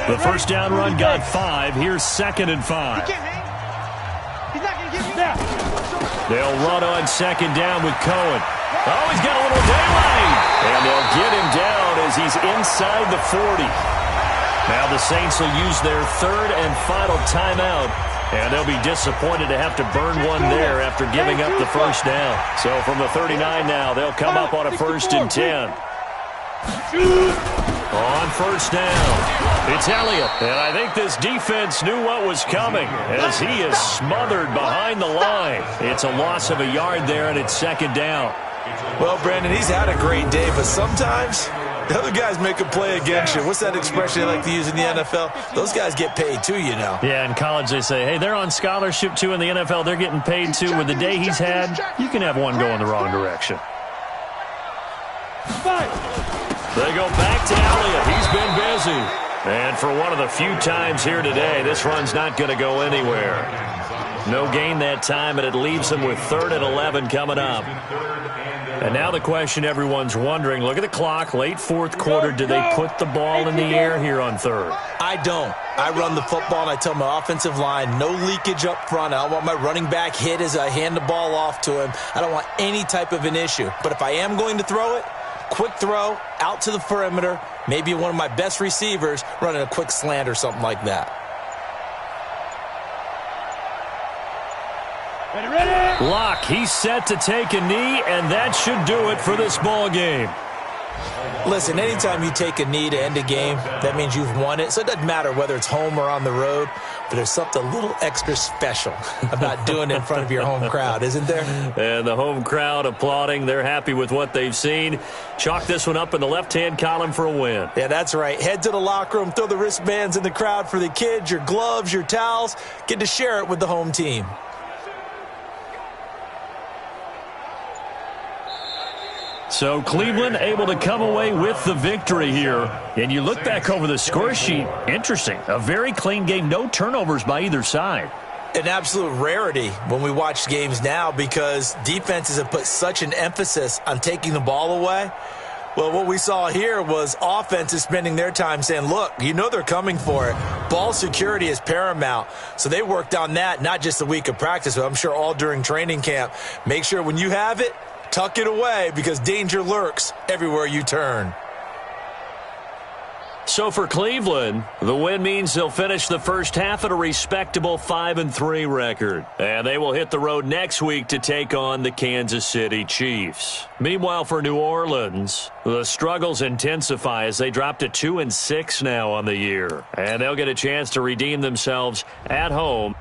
The first down run got 5. Here's 2nd and 5. They'll run on 2nd down with Cohen. Oh, he's got a little daylight. And they'll get him down as he's inside the 40. Now the Saints will use their 3rd and final timeout. And they'll be disappointed to have to burn one there after giving up the first down. So from the 39 now, they'll come up on a 1st and 10. On first down, it's Elliott. And I think this defense knew what was coming as he is smothered behind the line. It's a loss of a yard there, and it's second down. Well, Brandon, he's had a great day, but sometimes the other guys make a play against you. What's that expression they like to use in the NFL? Those guys get paid too, you know. Yeah, in college they say, hey, they're on scholarship too. In the NFL, they're getting paid too. With the day he's had, you can have one go in the wrong direction. They go back to Elliott. He's been busy. And for one of the few times here today, this run's not going to go anywhere. No gain that time, and it leaves them with 3rd and 11 coming up. And now the question everyone's wondering, look at the clock, late fourth quarter. Do they put the ball in the air here on 3rd? I don't. I run the football, and I tell my offensive line, no leakage up front. I don't want my running back hit as I hand the ball off to him. I don't want any type of an issue. But if I am going to throw it, quick throw, out to the perimeter, maybe one of my best receivers running a quick slant or something like that. Locke, he's set to take a knee, and that should do it for this ball game. Listen, anytime you take a knee to end a game, that means you've won it. So it doesn't matter whether it's home or on the road, but there's something a little extra special about doing it in front of your home crowd, isn't there? And the home crowd applauding. They're happy with what they've seen. Chalk this one up in the left-hand column for a win. Yeah, that's right. Head to the locker room, throw the wristbands in the crowd for the kids, your gloves, your towels. Get to share it with the home team. So Cleveland able to come away with the victory here. And you look back over the score sheet, interesting. A very clean game, no turnovers by either side. An absolute rarity when we watch games now because defenses have put such an emphasis on taking the ball away. Well, what we saw here was offenses spending their time saying, look, you know they're coming for it. Ball security is paramount. So they worked on that, not just a week of practice, but I'm sure all during training camp. Make sure when you have it, tuck it away because danger lurks everywhere you turn. So for Cleveland, the win means they'll finish the first half at a respectable 5-3 record. And they will hit the road next week to take on the Kansas City Chiefs. Meanwhile, for New Orleans, the struggles intensify as they drop to 2-6 now on the year. And they'll get a chance to redeem themselves at home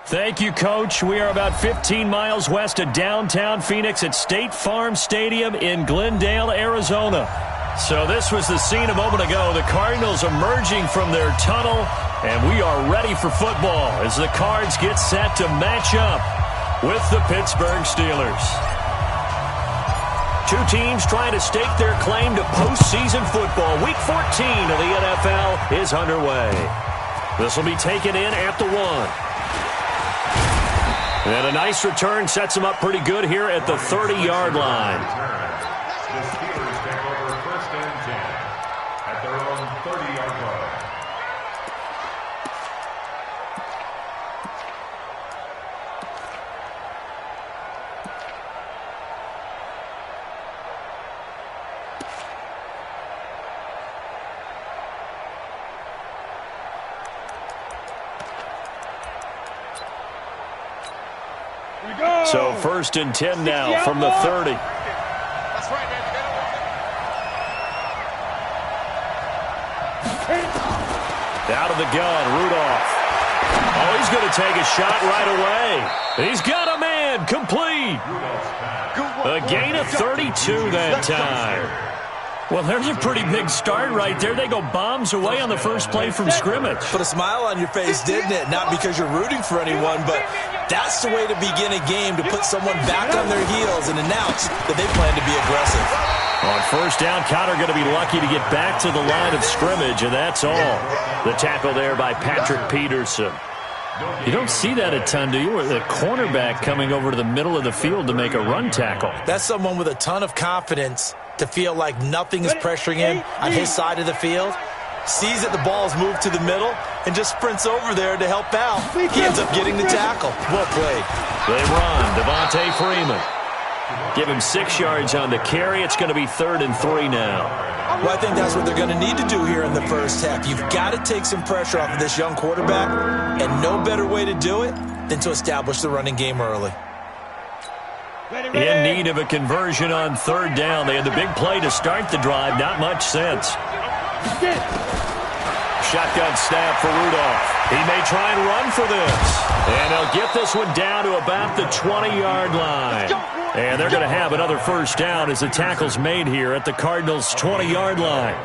Thank you, Coach. We are about 15 miles west of downtown Phoenix at State Farm Stadium in Glendale, Arizona. So this was the scene a moment ago. The Cardinals emerging from their tunnel, and we are ready for football as the Cards get set to match up with the Pittsburgh Steelers. Two teams trying to stake their claim to postseason football. Week 14 of the NFL is underway. This will be taken in at the 1. And a nice return sets them up pretty good here at the 30-yard line. The Steelers take over 1st and 10 at their own 30-yard line. So 1st and 10 now from the 30. That's right, man. Out of the gun, Rudolph. Oh, he's going to take a shot right away. He's got a man, complete. A gain of 32 that time. Well, there's a pretty big start right there. They go bombs away on the first play from scrimmage. Put a smile on your face, didn't it? Not because you're rooting for anyone, but that's the way to begin a game, to put someone back on their heels and announce that they plan to be aggressive. On 1st down, Connor going to be lucky to get back to the line of scrimmage, and that's all. The tackle there by Patrick Peterson. You don't see that a ton, do you? The cornerback coming over to the middle of the field to make a run tackle. That's someone with a ton of confidence to feel like nothing is pressuring him on his side of the field. Sees that the ball is moved to the middle and just sprints over there to help out. He ends up getting the tackle. Well played. They run. Devontae Freeman. Give him 6 yards on the carry. It's going to be 3rd and 3 now. Well, I think that's what they're going to need to do here in the first half. You've got to take some pressure off of this young quarterback, and no better way to do it than to establish the running game early. In need of a conversion on 3rd down. They had the big play to start the drive. Not much sense. Shotgun snap for Rudolph. He may try and run for this. And he'll get this one down to about the 20-yard line. And they're going to have another 1st down as the tackle's made here at the Cardinals' 20-yard line.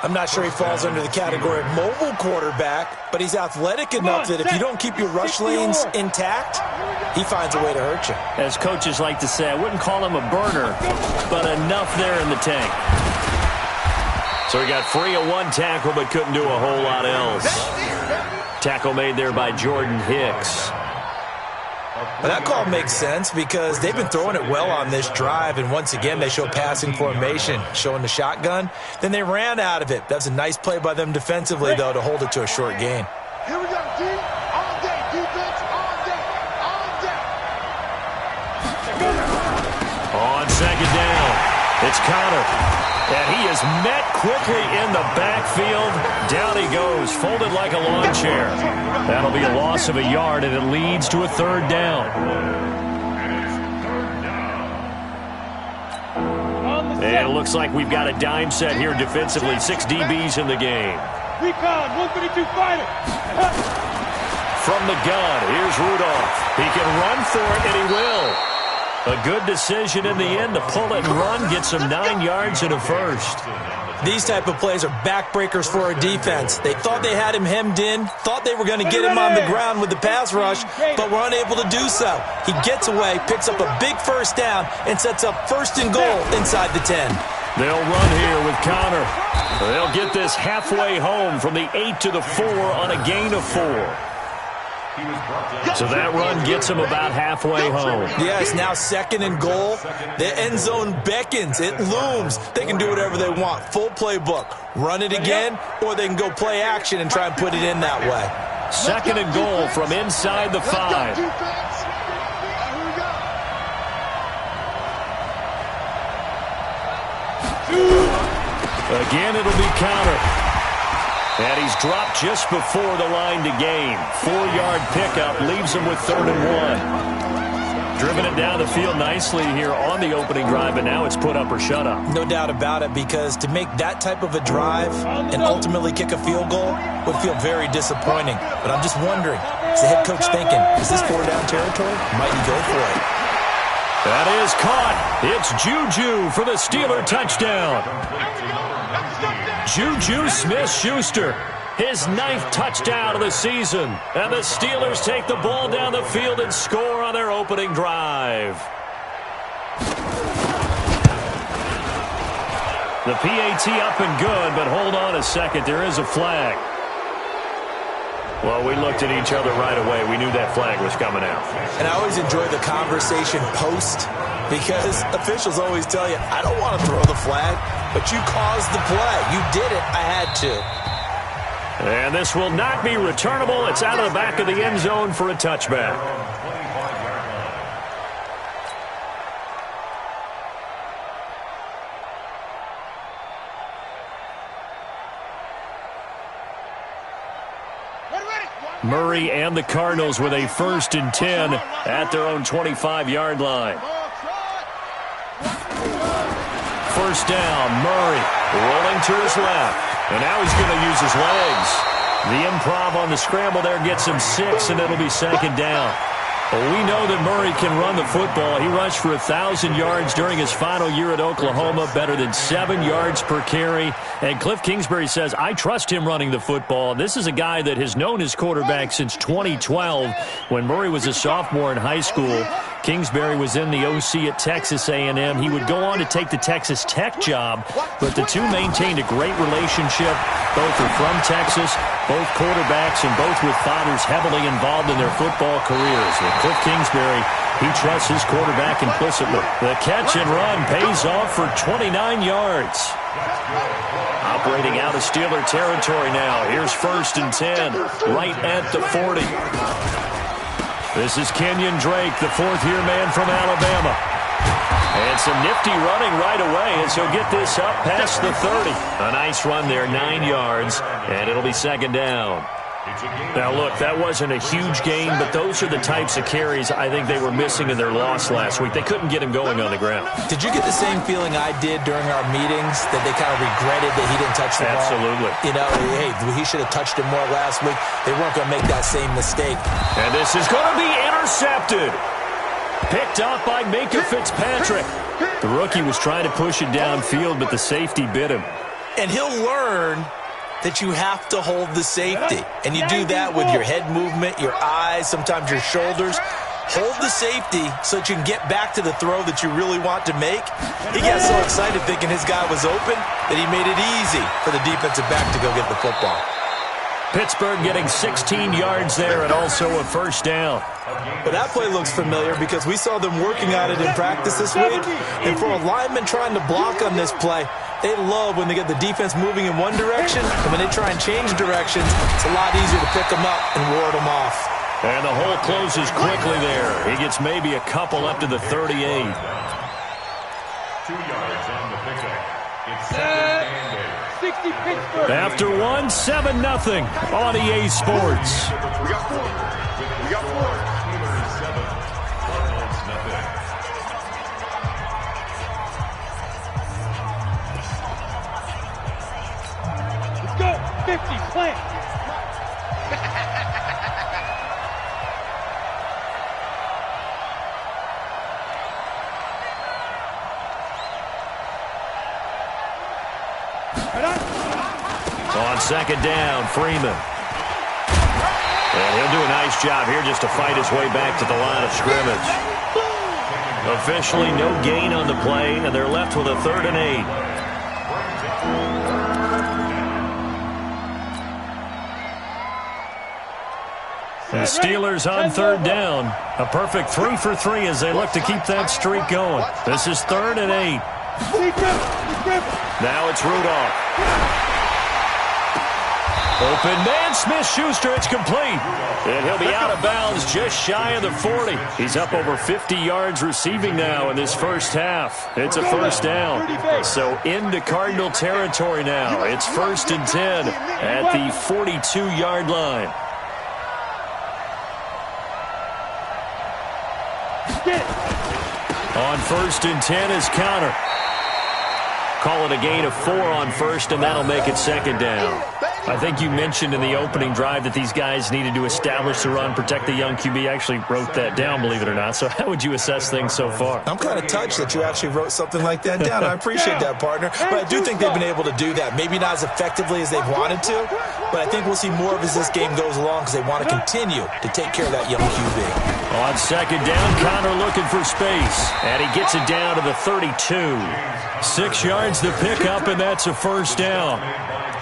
I'm not sure he falls under the category of mobile quarterback, but he's athletic enough that if you don't keep your rush lanes intact, he finds a way to hurt you. As coaches like to say, I wouldn't call him a burner, but enough there in the tank. So he got free of one tackle, but couldn't do a whole lot else. Tackle made there by Jordan Hicks. Well, that call makes sense because they've been throwing it well on this drive, and once again they show passing formation, showing the shotgun. Then they ran out of it. That's a nice play by them defensively, though, to hold it to a short gain. Here we go, D. All day, defense, all day, all day. On 2nd down, it's Connor. And he is met quickly in the backfield. Down he goes, folded like a lawn chair. That'll be a loss of a yard, and it leads to a 3rd down. And it looks like we've got a dime set here defensively. 6 DBs in the game. Recon, 132 fighter. From the gun, here's Rudolph. He can run for it, and he will. A good decision in the end to pull it and run, gets him 9 yards and a 1st. These type of plays are backbreakers for a defense. They thought they had him hemmed in, thought they were going to get him on the ground with the pass rush, but were unable to do so. He gets away, picks up a big 1st down, and sets up 1st and goal inside the 10. They'll run here with Connor. They'll get this halfway home from the 8 to the 4 on a gain of 4. So that run gets him about halfway home. Yes, now 2nd and goal. The end zone beckons. It looms. They can do whatever they want. Full playbook. Run it again, or they can go play action and try and put it in that way. 2nd and goal from inside the 5. Again, it'll be Connor. And he's dropped just before the line to gain. 4-yard pickup leaves him with 3rd and 1. Driven it down the field nicely here on the opening drive, and now it's put up or shut up. No doubt about it, because to make that type of a drive and ultimately kick a field goal would feel very disappointing. But I'm just wondering, Is the head coach thinking, is this 4-down territory? Might he go for it? That is caught. It's Juju for the Steeler touchdown. Juju Smith-Schuster, his 9th touchdown of the season. And the Steelers take the ball down the field and score on their opening drive. The PAT up and good, but hold on a second. There is a flag. Well, we looked at each other right away. We knew that flag was coming out. And I always enjoy the conversation post because officials always tell you, I don't want to throw the flag, but you caused the play. You did it. I had to. And this will not be returnable. It's out of the back of the end zone for a touchback. Murray and the Cardinals with a 1st and 10 at their own 25-yard line. 1st down, Murray rolling to his left. And now he's going to use his legs. The improv on the scramble there gets him 6, and it'll be 2nd down. Well, we know that Murray can run the football. He rushed for 1,000 yards during his final year at Oklahoma, better than 7 yards per carry. And Cliff Kingsbury says, I trust him running the football. This is a guy that has known his quarterback since 2012 when Murray was a sophomore in high school. Kingsbury was in the OC at Texas A&M. He would go on to take the Texas Tech job, but the two maintained a great relationship. Both are from Texas, both quarterbacks, and both with fathers heavily involved in their football careers. With Cliff Kingsbury, he trusts his quarterback implicitly. The catch and run pays off for 29 yards. Operating out of Steeler territory now. Here's 1st and 10, right at the 40. This is Kenyon Drake, the 4th-year man from Alabama. And some nifty running right away as he'll get this up past the 30. A nice run there, 9 yards, and it'll be 2nd down. Now, look, that wasn't a huge gain, but those are the types of carries I think they were missing in their loss last week. They couldn't get him going on the ground. Did you get the same feeling I did during our meetings, that they kind of regretted that he didn't touch the ball? Absolutely. You know, hey, he should have touched him more last week. They weren't going to make that same mistake. And this is going to be intercepted. Picked up by Minka Fitzpatrick. The rookie was trying to push it downfield, but the safety bit him. And he'll learn that you have to hold the safety. And you do that with your head movement, your eyes, sometimes your shoulders. Hold the safety so that you can get back to the throw that you really want to make. He got so excited thinking his guy was open that he made it easy for the defensive back to go get the football. Pittsburgh getting 16 yards there and also a 1st down. But that play looks familiar because we saw them working on it in practice this week. And for a lineman trying to block on this play, they love when they get the defense moving in one direction, and when they try and change directions, it's a lot easier to pick them up and ward them off. And the hole closes quickly there. He gets maybe a couple up to the 38. 2 yards on the pickup. It's 2nd and 8. 60 Pittsburgh. After 1, 7-0 on EA Sports. We got 4. Steelers 7. Cardinals nothing. Let's go. 50, slant. On 2nd down, Freeman. And he'll do a nice job here just to fight his way back to the line of scrimmage. Officially no gain on the play, and they're left with a 3rd and 8. The Steelers on 3rd down. A perfect 3 for 3 as they look to keep that streak going. This is 3rd and 8. Now it's Rudolph. Open man, Smith-Schuster, it's complete. And he'll be out of bounds just shy of the 40. He's up over 50 yards receiving now in this 1st half. It's a 1st down. So into Cardinal territory now. It's 1st and 10 at the 42-yard line. On 1st and 10 is Counter. Call it a gain of 4 on 1st, and that'll make it 2nd down. I think you mentioned in the opening drive that these guys needed to establish the run, protect the young QB. I actually wrote that down, believe it or not. So how would you assess things so far? I'm kind of touched that you actually wrote something like that down. I appreciate that, partner. But I do think they've been able to do that. Maybe not as effectively as they've wanted to, but I think we'll see more of as this game goes along because they want to continue to take care of that young QB. On second down, Connor looking for space, and he gets it down to the 32. 6 yards to pick up, and that's a first down.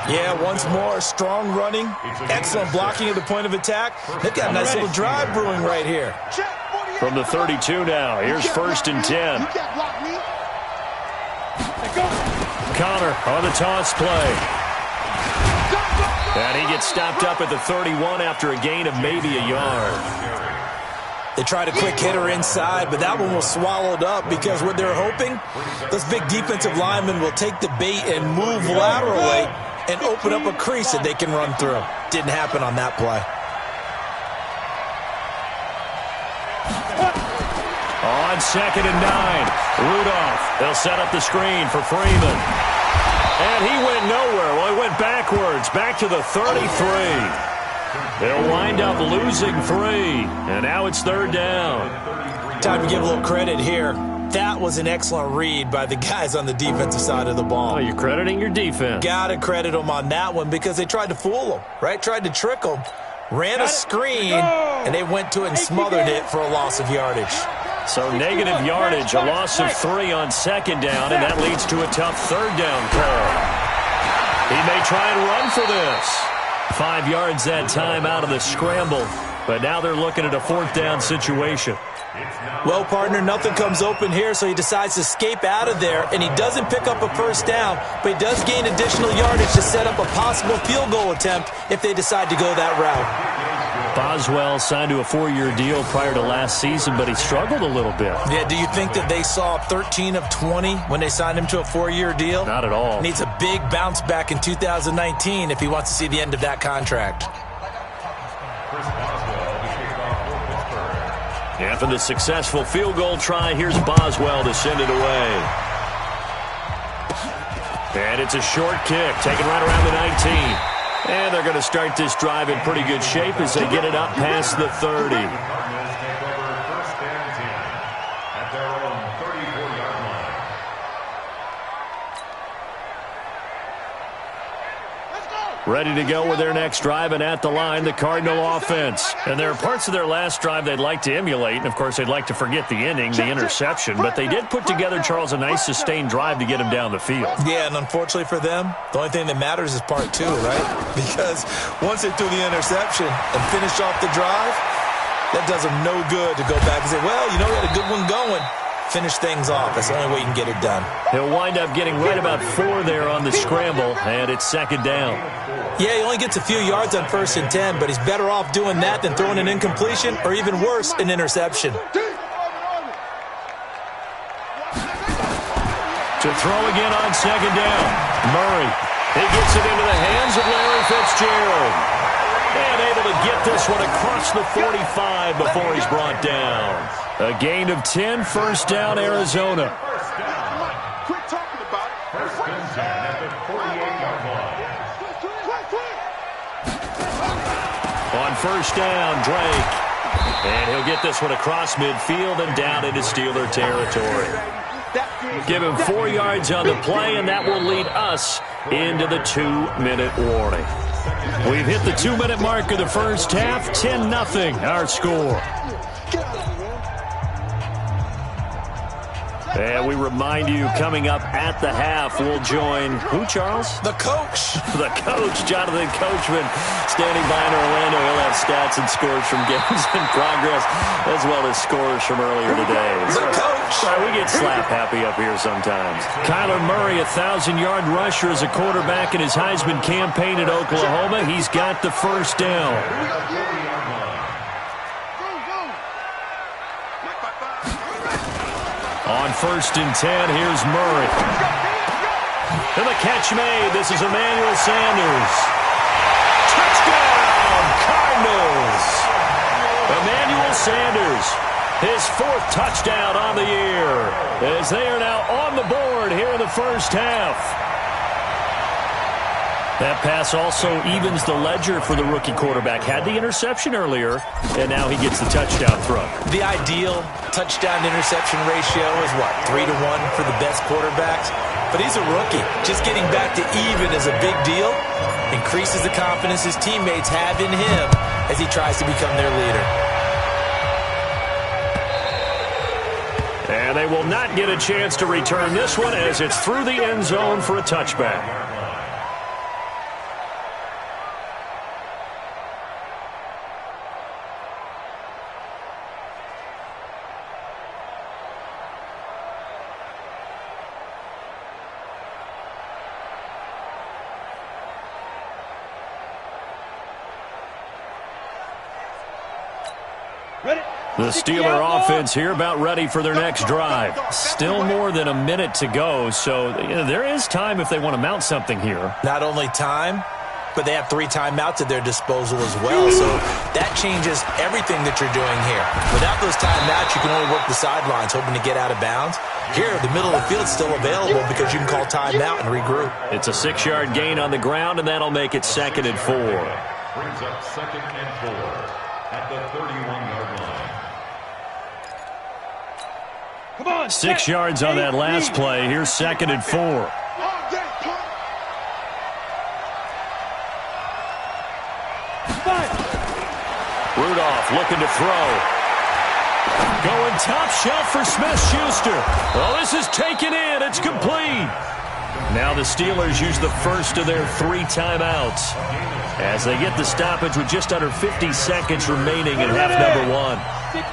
Yeah, once more, strong running, excellent blocking at the point of attack. They've got a nice little drive brewing right here. From the 32 now, here's first and 10. Connor on the toss play. And he gets stopped up at the 31 after a gain of maybe a yard. They tried a quick hitter inside, but that one was swallowed up because what they're hoping, those big defensive linemen will take the bait and move laterally and open up a crease that they can run through. Didn't happen on that play. On second and 9, Rudolph. They'll set up the screen for Freeman. And he went nowhere. Well, he went backwards, back to the 33. They'll wind up losing 3, and now it's third down. Time to give a little credit here. That was an excellent read by the guys on the defensive side of the ball. Oh, you're crediting your defense. Got to credit them on that one because they tried to fool them, right? Tried to trick them. Ran a screen, and they went to it and smothered it for a loss of yardage. So negative yardage, a loss of 3 on second down, and that leads to a tough third down call. He may try and run for this. 5 yards that time out of the scramble, but now they're looking at a fourth down situation. Well, partner, nothing comes open here, so he decides to escape out of there, and he doesn't pick up a first down, but he does gain additional yardage to set up a possible field goal attempt if they decide to go that route. Boswell signed to a 4-year deal prior to last season, but he struggled a little bit. Yeah, do you think that they saw 13 of 20 when they signed him to a 4-year deal? Not at all. Needs a big bounce back in 2019 if he wants to see the end of that contract. After the successful field goal try, here's Boswell to send it away. And it's a short kick, taken right around the 19. And they're going to start this drive in pretty good shape as they get it up past the 30. Ready to go with their next drive, and at the line, the Cardinal offense. And there are parts of their last drive they'd like to emulate, and of course they'd like to forget the ending, the interception, but they did put together, Charles, a nice sustained drive to get him down the field. Yeah, and unfortunately for them, the only thing that matters is part 2, right? Because once they threw the interception and finished off the drive, that does them no good to go back and say, well, you know, we had a good one going. Finish things off. That's the only way you can get it done. He'll wind up getting right about 4 there on the scramble, and it's second down. Yeah, he only gets a few yards on first and 10, but he's better off doing that than throwing an incompletion or even worse, an interception. To throw again on second down. Murray. He gets it into the hands of Larry Fitzgerald. And able to get this one across the 45 before he's brought down. A gain of 10, first down, Arizona. Quit talking about it. First and 10 at the 48-yard line. On first down, Drake. And he'll get this one across midfield and down into Steeler territory. Give him 4 yards on the play, and that will lead us into the 2-minute warning. We've hit the 2-minute mark of the first half, 10-0 our score. And we remind you, coming up at the half, we'll join who, Charles? The coach. The coach, Jonathan Coachman, standing by in Orlando. He'll have stats and scores from games in progress, as well as scores from earlier today. The coach. Sorry, we get slap happy up here sometimes. Kyler Murray, 1,000-yard rusher as a quarterback in his Heisman campaign at Oklahoma. He's got the first down. On first and 10, here's Murray. And the catch made. This is Emmanuel Sanders. Touchdown, Cardinals. Emmanuel Sanders, his 4th touchdown on the year, as they are now on the board here in the first half. That pass also evens the ledger for the rookie quarterback. Had the interception earlier, and now he gets the touchdown throw. The ideal touchdown-interception ratio is what, 3-1 for the best quarterbacks? But he's a rookie. Just getting back to even is a big deal. Increases the confidence his teammates have in him as he tries to become their leader. And they will not get a chance to return this one as it's through the end zone for a touchback. The Steeler offense here about ready for their next drive. Still more than a minute to go, so there is time if they want to mount something here. Not only time, but they have 3 timeouts at their disposal as well, so that changes everything that you're doing here. Without those timeouts, you can only work the sidelines, hoping to get out of bounds. Here, the middle of the field is still available because you can call timeout and regroup. It's a 6-yard gain on the ground, and that'll make it 2nd and 4. Brings up 2nd and 4 at the 31-yard line. 6 yards on that last play. Here's 2nd and 4. Rudolph looking to throw. Going top shelf for Smith-Schuster. Well, this is taken in. It's complete. Now the Steelers use the first of their 3 timeouts as they get the stoppage with just under 50 seconds remaining in half number 1.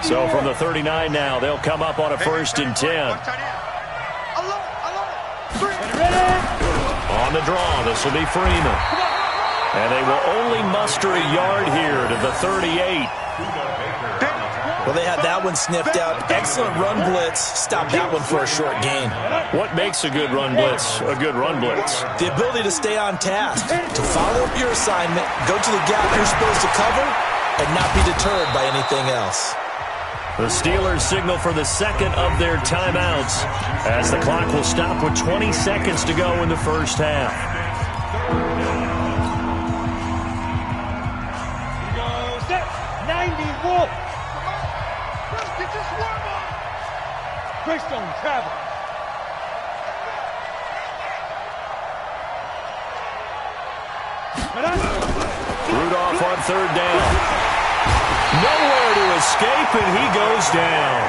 So from the 39 now, they'll come up on a 1st and 10. On the draw, this will be Freeman. And they will only muster a yard here to the 38. Well, they had that one sniffed out. Excellent run blitz. Stop that one for a short gain. What makes a good run blitz a good run blitz? The ability to stay on task, to follow up your assignment, go to the gap you're supposed to cover, and not be deterred by anything else. The Steelers signal for the 2nd of their timeouts as the clock will stop with 20 seconds to go in the first half. Greystone travel. Rudolph on 3rd down. Nowhere to escape, and he goes down.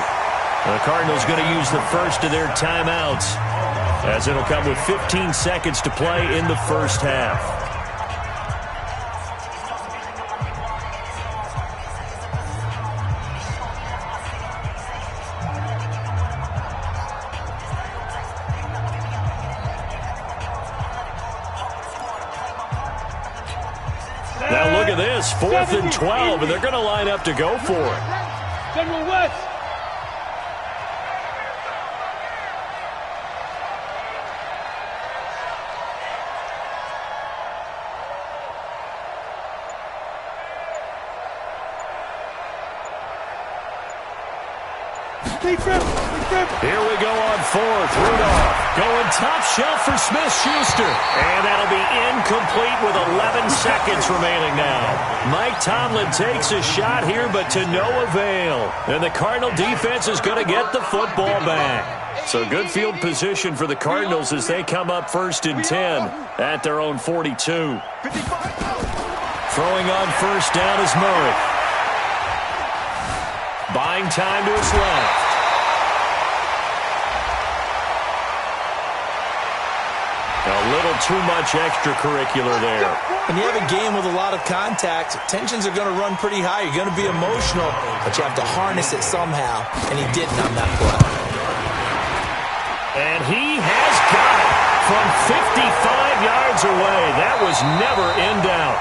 The Cardinals going to use the first of their timeouts as it'll come with 15 seconds to play in the first half. Now look at this, 4th and 12, and they're going to line up to go for it. General West. Here we go on 4th. Rudolph going top shelf for Smith-Schuster. And that'll be incomplete with 11 seconds remaining now. Mike Tomlin takes a shot here, but to no avail. And the Cardinal defense is going to get the football back. So good field position for the Cardinals as they come up 1st and 10 at their own 42. Throwing on 1st down is Murray. Buying time to his left. A little too much extracurricular there. When you have a game with a lot of contact, tensions are going to run pretty high. You're going to be emotional, but you have to harness it somehow, and he didn't on that play. And he has got it from 55 yards away. That was never in doubt.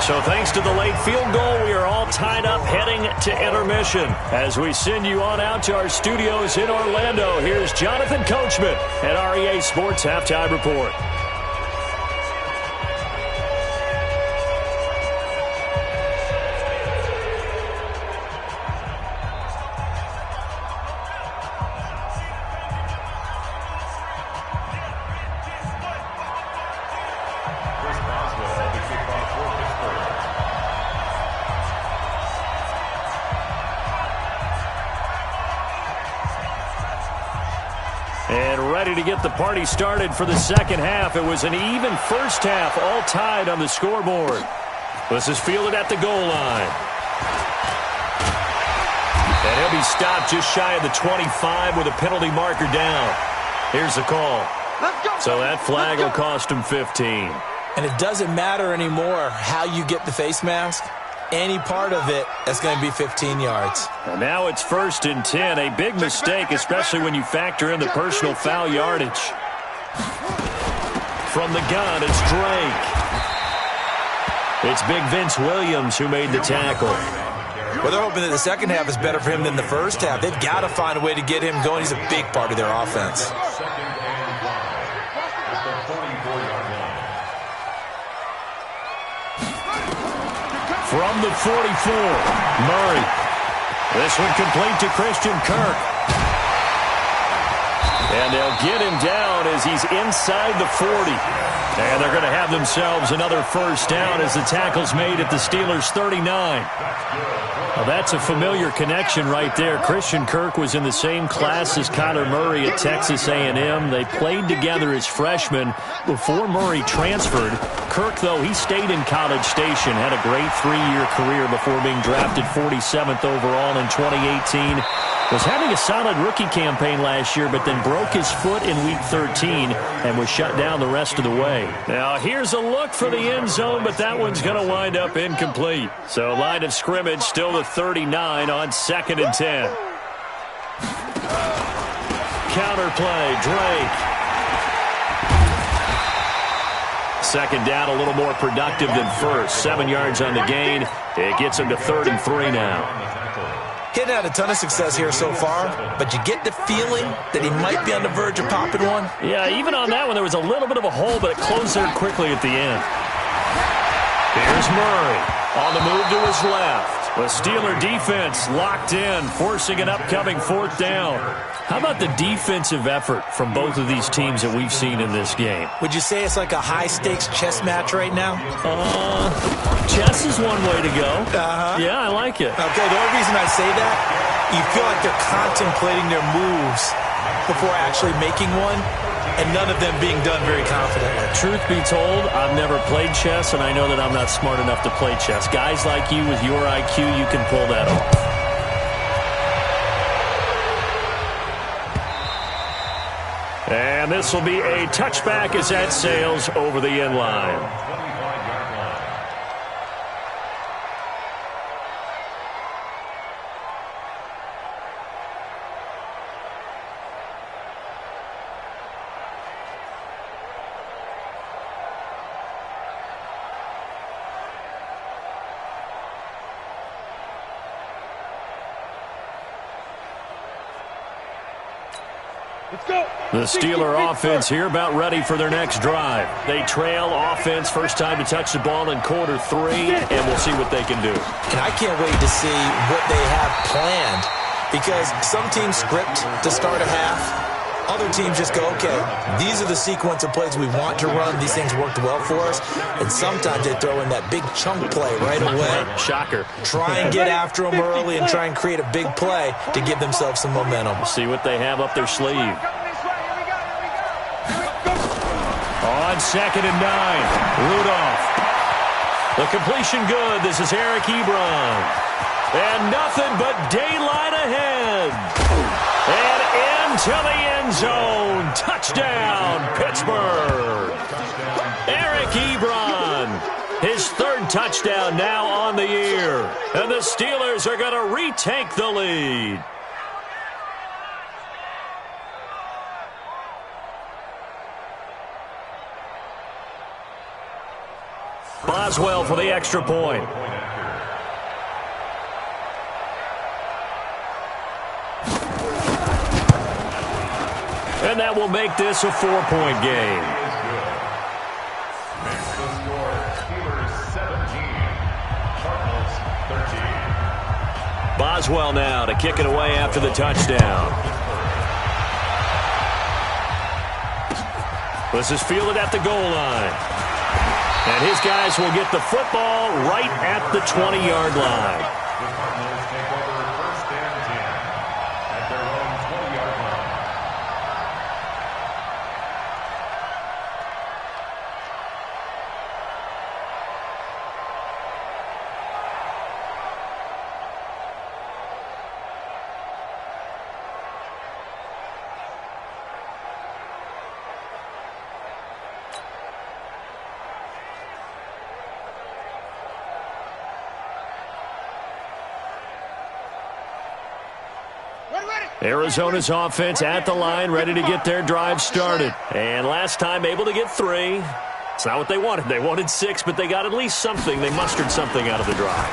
So thanks to the late field goal, we are all tied up heading to intermission. As we send you on out to our studios in Orlando, here's Jonathan Coachman at REA Sports Halftime Report. ready to get the party started for the second half. It was an even first half, all tied on the scoreboard. This is fielded at the goal line. And he'll be stopped just shy of the 25 with a penalty marker down. Here's the call. So that flag will cost him 15. And it doesn't matter anymore how you get the face mask. Any part of it is going to be 15 yards. And now it's 1st and 10. A big mistake, especially when you factor in the personal foul yardage. From the gun, it's Drake. It's big Vince Williams who made the tackle. Well, they're hoping that the second half is better for him than the first half. They've got to find a way to get him going. He's a big part of their offense. From the 44, Murray. This one complete to Christian Kirk. And they'll get him down as he's inside the 40. And they're going to have themselves another first down as the tackle's made at the Steelers' 39. Well, that's a familiar connection right there. Christian Kirk was in the same class as Kyler Murray at Texas A&M. They played together as freshmen before Murray transferred. Kirk, though, he stayed in College Station, had a great 3-year career before being drafted 47th overall in 2018. Was having a solid rookie campaign last year, but then broke his foot in Week 13 and was shut down the rest of the way. Now, here's a look for the end zone, but that one's going to wind up incomplete. So, line of scrimmage still the 39 on 2nd and 10. Counterplay, Drake. Second down, a little more productive than first. 7 yards on the gain. It gets him to 3rd and 3 now. He hadn't had a ton of success here so far, but you get the feeling that he might be on the verge of popping one. Yeah, even on that one, there was a little bit of a hole, but it closed there quickly at the end. Here's Murray on the move to his left. The Steeler defense locked in, forcing an upcoming 4th down. How about the defensive effort from both of these teams that we've seen in this game? Would you say it's like a high-stakes chess match right now? Chess is one way to go. Uh-huh. Yeah, I like it. Okay, the only reason I say that, you feel like they're contemplating their moves before actually making one, and none of them being done very confidently. Truth be told, I've never played chess, and I know that I'm not smart enough to play chess. Guys like you with your IQ, you can pull that off. And this will be a touchback as that sails over the end line. The Steeler offense here about ready for their next drive. They trail offense, first time to touch the ball in quarter 3, and we'll see what they can do. And I can't wait to see what they have planned, because some teams script to start a half. Other teams just go, okay, these are the sequence of plays we want to run. These things worked well for us. And sometimes they throw in that big chunk play right away. Shocker. Try and get after them early and try and create a big play to give themselves some momentum. See what they have up their sleeve. On 2nd and 9, Rudolph. The completion good. This is Eric Ebron. And nothing but daylight ahead. And into the end zone. Touchdown, Pittsburgh. Eric Ebron. His 3rd touchdown now on the year. And the Steelers are going to retake the lead. Boswell for the extra point. And that will make this a 4-point game. Makes the score Steelers 17, Cardinals 13. Boswell now to kick it away after the touchdown. This is fielded at the goal line. And his guys will get the football right at the 20-yard line. The Cardinals take over 1st and 10 at their own 20-yard line. Arizona's offense at the line, ready to get their drive started. And last time able to get 3. It's not what they wanted. They wanted 6, but they got at least something. They mustered something out of the drive.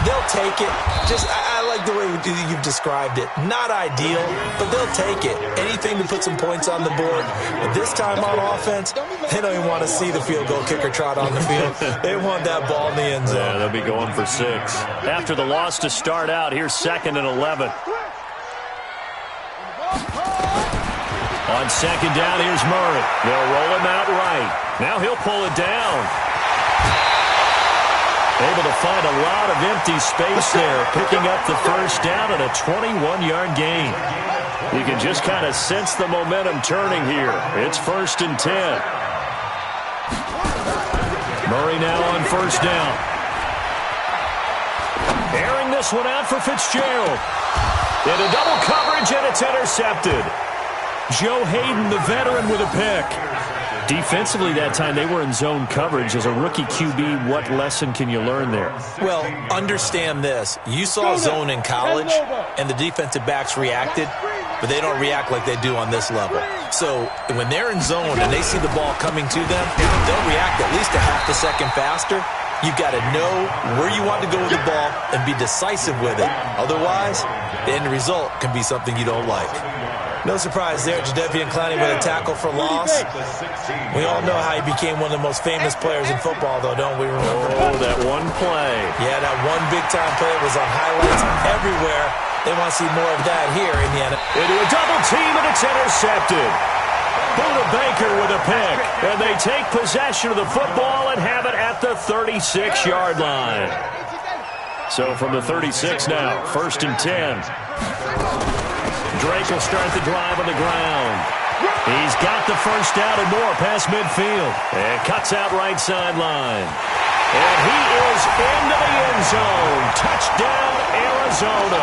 They'll take it. I like the way you've described it. Not ideal, but they'll take it. Anything to put some points on the board. But this time on offense, they don't even want to see the field goal kicker trot on the field. They want that ball in the end zone. Yeah, they'll be going for 6. After the loss to start out, here's 2nd and 11. On 2nd down, here's Murray. They'll roll him out right. Now he'll pull it down. Able to find a lot of empty space there, picking up the first down and a 21-yard gain. You can just kind of sense the momentum turning here. It's 1st and 10. Murray now on 1st down. Airing this one out for Fitzgerald. Into double coverage, and it's intercepted. Joe Hayden, the veteran, with a pick. Defensively that time, they were in zone coverage. As a rookie QB, what lesson can you learn there? Well, understand this. You saw zone in college, and the defensive backs reacted, but they don't react like they do on this level. So when they're in zone and they see the ball coming to them, they'll react at least a half a second faster. You've got to know where you want to go with the ball and be decisive with it. Otherwise, the end result can be something you don't like. No surprise there, Jadeveon Clowney with a tackle for loss. We all know how he became one of the most famous players in football, though, don't we remember? Oh, that one play. Yeah, that one big-time play was on highlights everywhere. They want to see more of that here in the NFL. Into a double team, and it's intercepted. Buda Baker with a pick. And they take possession of the football and have it at the 36-yard line. So from the 36 now, 1st and 10. Drake will start the drive on the ground. He's got the first down and more past midfield. And cuts out right sideline. And he is into the end zone. Touchdown, Arizona.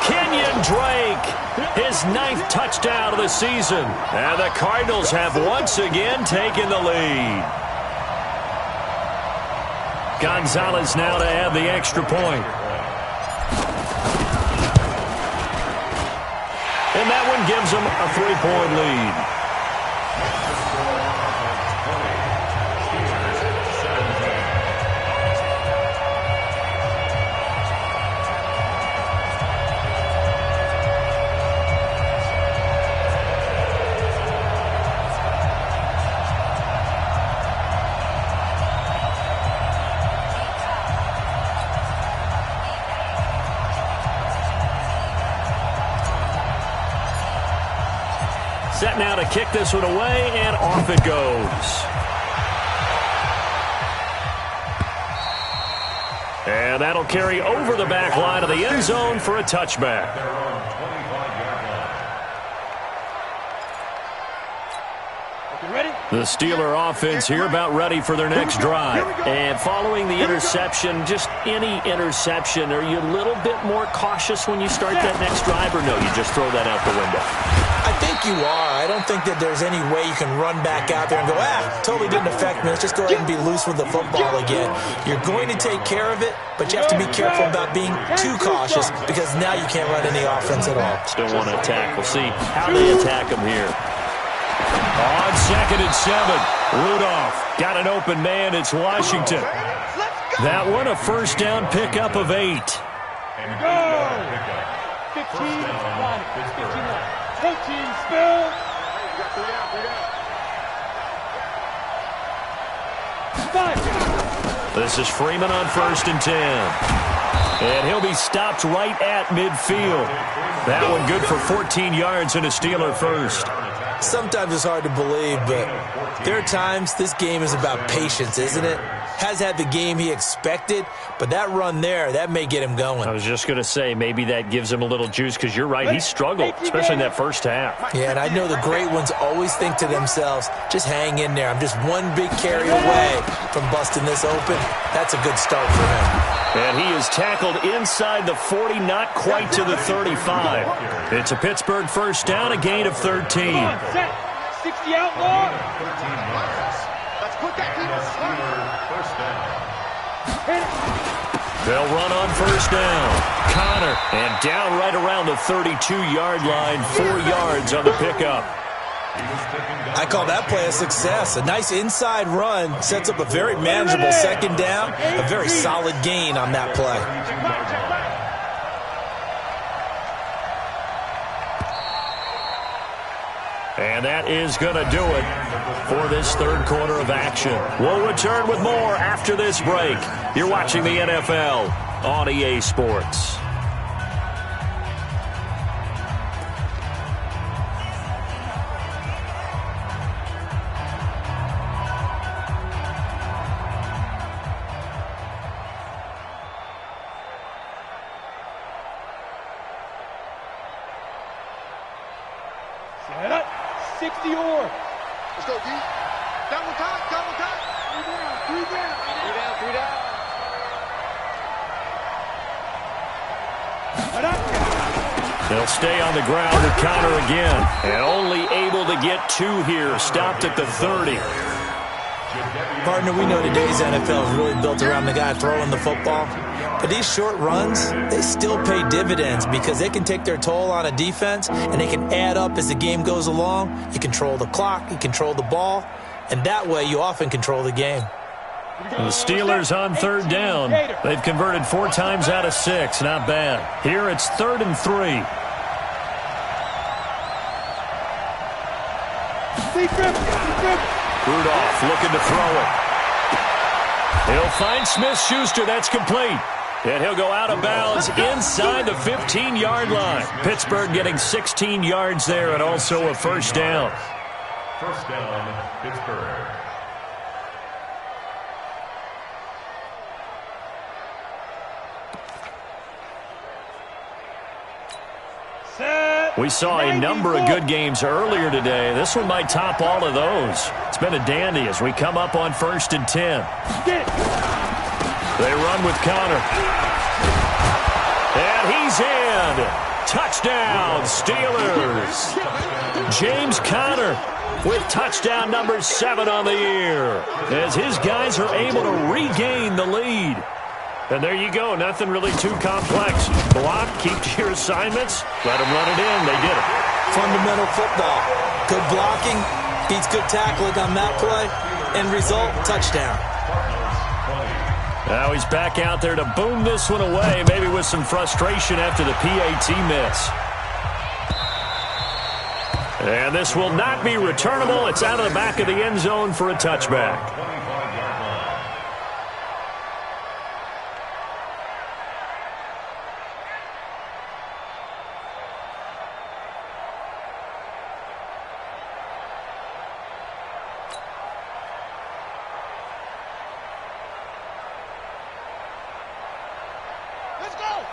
Kenyon Drake, his 9th touchdown of the season. And the Cardinals have once again taken the lead. Gonzalez now to add the extra point. And that one gives them a 3-point lead. Set now to kick this one away, and off it goes. And that'll carry over the back line of the end zone for a touchback. The Steeler offense here about ready for their next drive. And following the interception, just any interception, are you a little bit more cautious when you start that next drive, or no, you just throw that out the window? I think you are. I don't think that there's any way you can run back out there and go, totally didn't affect me. Let's just go ahead and be loose with the football again. You're going to take care of it, but you have to be careful about being too cautious because now you can't run any offense at all. Still want to attack. We'll see how they attack them here. On 2nd and 7, Rudolph got an open man. It's Washington. That one, a first down pickup of 8. And go! 15, 14, spill. This is Freeman on 1st and 10. And he'll be stopped right at midfield. That one good for 14 yards and a Steeler first. Sometimes it's hard to believe, but there are times this game is about patience, isn't it? Has had the game he expected, but that run there, that may get him going. I was just going to say, maybe that gives him a little juice, because you're right, he struggled, especially in that first half. Yeah, and I know the great ones always think to themselves, just hang in there. I'm just one big carry away from busting this open. That's a good start for him. And he is tackled inside the 40, not quite to the 35. It's a Pittsburgh first down, a gain of 13. 60 outlaw. Let's put that team on. They'll run on first down. Connor, and down right around the 32-yard line, 4 yards on the pickup. I call that play a success. A nice inside run sets up a very manageable second down, a very solid gain on that play. And that is going to do it for this third quarter of action. We'll return with more after this break. You're watching the NFL on EA Sports. Set up. 60 or. Let's go, D. Double time, double time. 3 down, 3 down. 3 down, 3 down. They'll stay on the ground with Connor again. And only able to get 2 here. Stopped at the 30. Partner, we know today's NFL is really built around the guy throwing the football. But these short runs, they still pay dividends because they can take their toll on a defense and they can add up as the game goes along. You control the clock, you control the ball, and that way you often control the game. The Steelers on third down. They've converted 4 times out of 6. Not bad. Here it's 3rd and 3. Rudolph looking to throw it. He'll find Smith-Schuster. That's complete. And he'll go out of bounds inside the 15-yard line. Pittsburgh getting 16 yards there and also a first down. First down, Pittsburgh. We saw a number of good games earlier today. This one might top all of those. It's been a dandy as we come up on 1st and 10. They run with Connor. And he's in. Touchdown, Steelers. James Conner with touchdown number 7 on the year as his guys are able to regain the lead. And there you go. Nothing really too complex. Block, keep to your assignments, let them run it in. They did it. Fundamental football. Good blocking beats good tackling on that play. End result, touchdown. Now he's back out there to boom this one away, maybe with some frustration after the PAT miss. And this will not be returnable. It's out of the back of the end zone for a touchback.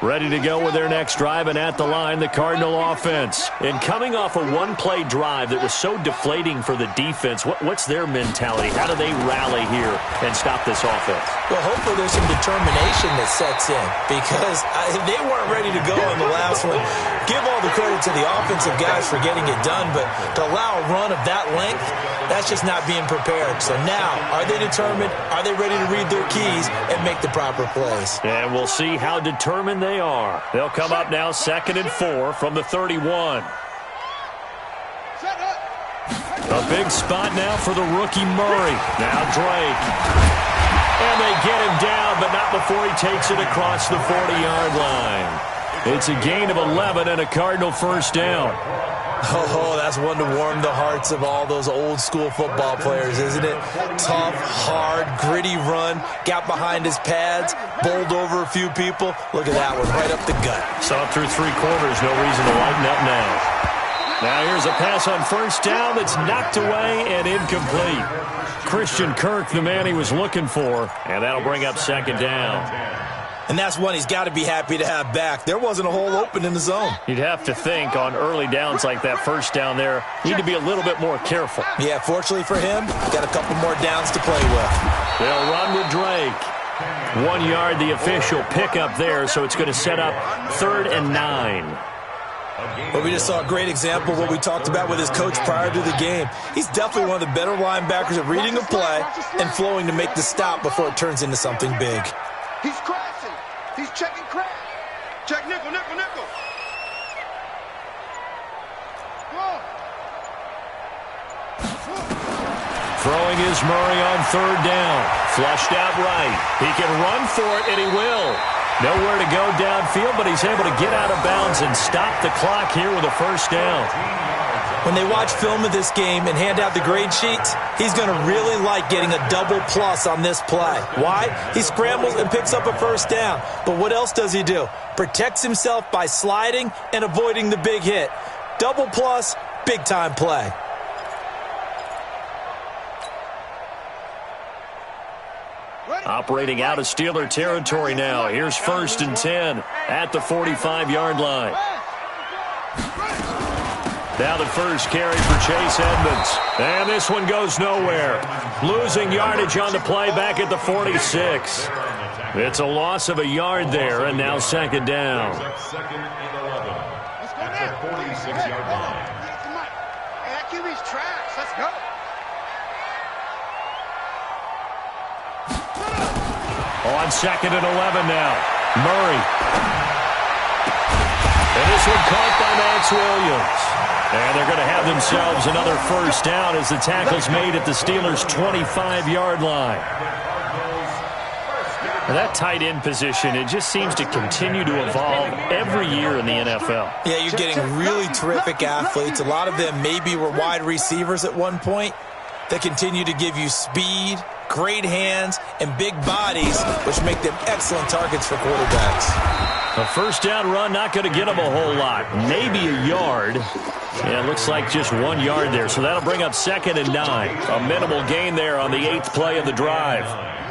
Ready to go with their next drive, and at the line, the Cardinal offense. And coming off a one-play drive that was so deflating for the defense, what's their mentality? How do they rally here and stop this offense? Well, hopefully there's some determination that sets in because they weren't ready to go on the last one. Give all the credit to the offensive guys for getting it done, but to allow a run of that length, that's just not being prepared. So now, are they determined? Are they ready to read their keys and make the proper plays? And we'll see how determined they are. They'll come up now 2nd and 4 from the 31. A big spot now for the rookie Murray. Now Drake. And they get him down, but not before he takes it across the 40-yard line. It's a gain of 11 and a Cardinal first down. Oh, that's one to warm the hearts of all those old-school football players, isn't it? Tough, hard, gritty run, got behind his pads, bowled over a few people. Look at that one, right up the gut. Saw it through 3 quarters, no reason to lighten up now. Now here's a pass on first down that's knocked away and incomplete. Christian Kirk, the man he was looking for, and that'll bring up 2nd down. And that's one he's got to be happy to have back. There wasn't a hole open in the zone. You'd have to think on early downs like that first down there, need to be a little bit more careful. Yeah, fortunately for him, got a couple more downs to play with. They'll run with Drake. 1 yard, the official pickup there, so it's going to set up 3rd and 9. But we just saw a great example of what we talked about with his coach prior to the game. He's definitely one of the better linebackers at reading a play and flowing to make the stop before it turns into something big. He's crashing. He's checking crack. Check nickel, nickel, nickel. Whoa. Throwing is Murray on third down. Flushed out right. He can run for it, and he will. Nowhere to go downfield, but he's able to get out of bounds and stop the clock here with a first down. When they watch film of this game and hand out the grade sheets, he's going to really like getting a double plus on this play. Why? He scrambles and picks up a first down. But what else does he do? Protects himself by sliding and avoiding the big hit. Double plus, big-time play. Operating out of Steeler territory now. Here's 1st and 10 at the 45-yard line. Now the first carry for Chase Edmonds. And this one goes nowhere. Losing yardage on the play back at the 46. It's a loss of a yard there, and now second down. Second and 11 at the 46-yard line. Hey, that QB's trash. Let's go. On second and 11 now. Murray. And this one caught by Max Williams. And they're going to have themselves another first down as the tackle's made at the Steelers' 25-yard line. And that tight end position, it just seems to continue to evolve every year in the NFL. Yeah, you're getting really terrific athletes. A lot of them maybe were wide receivers at one point. They continue to give you speed, great hands, and big bodies, which make them excellent targets for quarterbacks. A first down run, not going to get them a whole lot. Maybe a yard. Yeah, it looks like just 1 yard there, so that'll bring up 2nd and 9. A minimal gain there on the 8th play of the drive.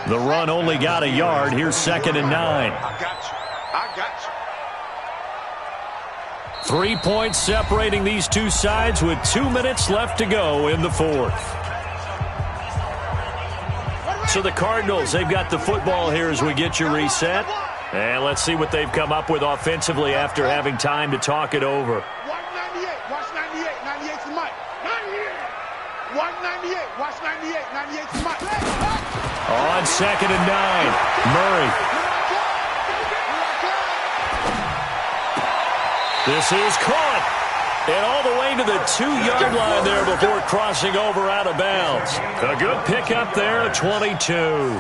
The run only got a yard. Here's 2nd and 9. I got you. 3 points separating these two sides with 2 minutes left to go in the 4th. So the Cardinals, they've got the football here as we get you reset. And let's see what they've come up with offensively after having time to talk it over. Watch 98. Watch 98. 98's the mic. 98. Watch 98. Watch 98. 98's the mic. On 2nd and 9, Murray. This is caught. And all the way to the 2-yard line there before crossing over out of bounds. A good pickup there, 22.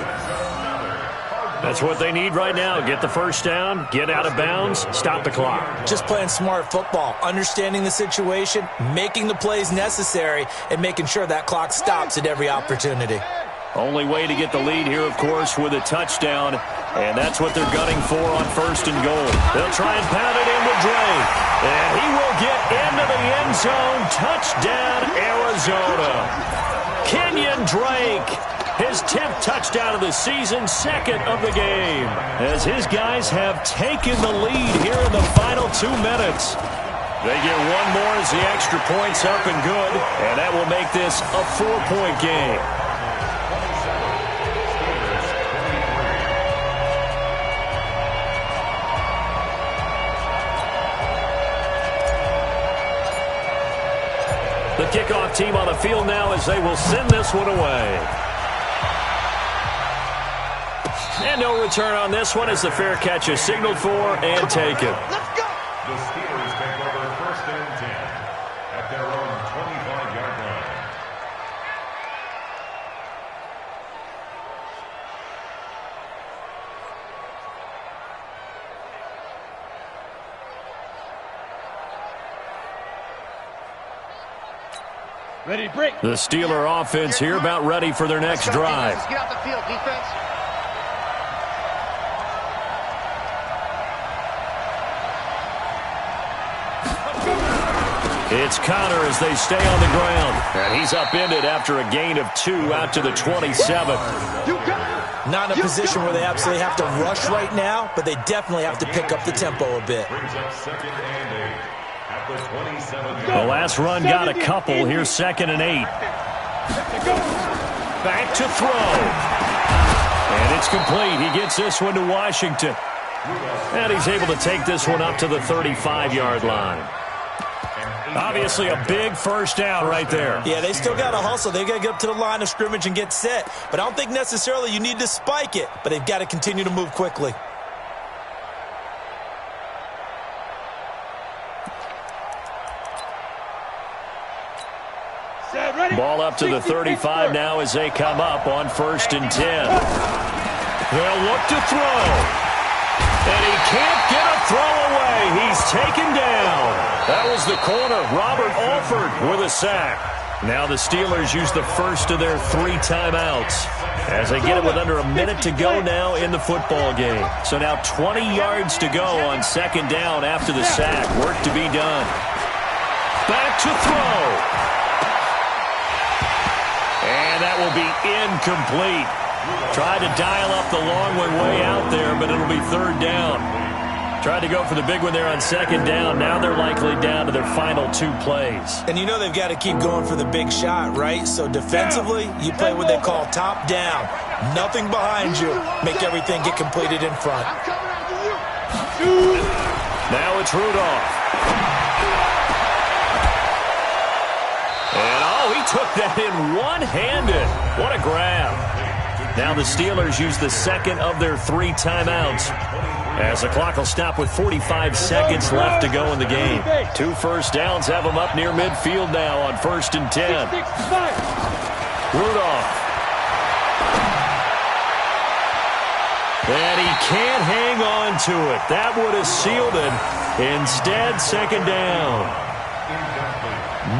That's what they need right now. Get the first down, get out of bounds, stop the clock. Just playing smart football, understanding the situation, making the plays necessary, and making sure that clock stops at every opportunity. Only way to get the lead here, of course, with a touchdown, and that's what they're gunning for on 1st and goal. They'll try and pound it in with Drake, and he will get into the end zone. Touchdown, Arizona. Kenyon Drake, his 10th touchdown of the season, 2nd of the game, as his guys have taken the lead here in the final 2 minutes. They get one more as the extra point's up and good, and that will make this a 4-point game. The kickoff team on the field now as they will send this one away. And no return on this one as the fair catch is signaled for and taken. Let's go. The Steelers take over 1st and 10 at their own 25-yard line. Ready to break. The Steeler offense here about ready for their next drive. Let's get out the field, defense. It's Connor as they stay on the ground. And he's upended after a gain of 2 out to the 27. Not in a position where they absolutely have to rush right now, but they definitely have to pick up the tempo a bit. Brings up 2nd and 8 at the 27-yard The last run got a couple. Here's 2nd and 8. Back to throw. And it's complete. He gets this one to Washington. And he's able to take this one up to the 35-yard line. Obviously a big first down right there. Yeah, they still got to hustle. They got to get up to the line of scrimmage and get set. But I don't think necessarily you need to spike it. But they've got to continue to move quickly. up to the 35 now as they come up on 1st and 10. They'll look to throw. And he can't get a throw away. He's taken down. That was the corner, Robert Alford, with a sack. Now the Steelers use the first of their 3 timeouts as they get it with under a minute to go now in the football game. So now 20 yards to go on 2nd down after the sack. Work to be done. Back to throw. And that will be incomplete. Tried to dial up the long way out there, but it'll be 3rd down. Tried to go for the big one there on 2nd down. Now they're likely down to their final 2 plays. And you know they've got to keep going for the big shot, right? So defensively, you play what they call top down. Nothing behind you. Make everything get completed in front. Now it's Rudolph. And he took that in one-handed. What a grab. Now the Steelers use the 2nd of their 3 timeouts as the clock will stop with 45 seconds left to go in the game. 2 first downs have them up near midfield now on 1st and 10. Rudolph. And he can't hang on to it. That would have sealed it. Instead, 2nd down.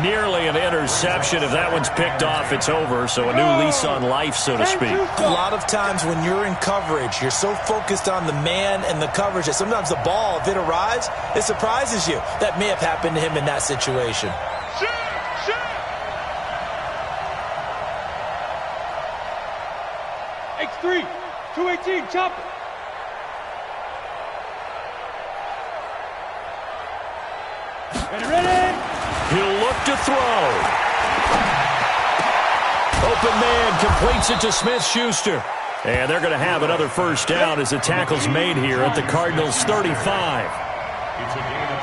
Nearly an interception. If that one's picked off, it's over. So a new lease on life, so to speak. A lot of times when you're in coverage, you're so focused on the man and the coverage that sometimes the ball, if it arrives, it surprises you. That may have happened to him in that situation. X3, 218, chopper. Ready? He'll look to throw. Open man completes it to Smith-Schuster. And they're going to have another first down as the tackle's made here at the Cardinals' 35.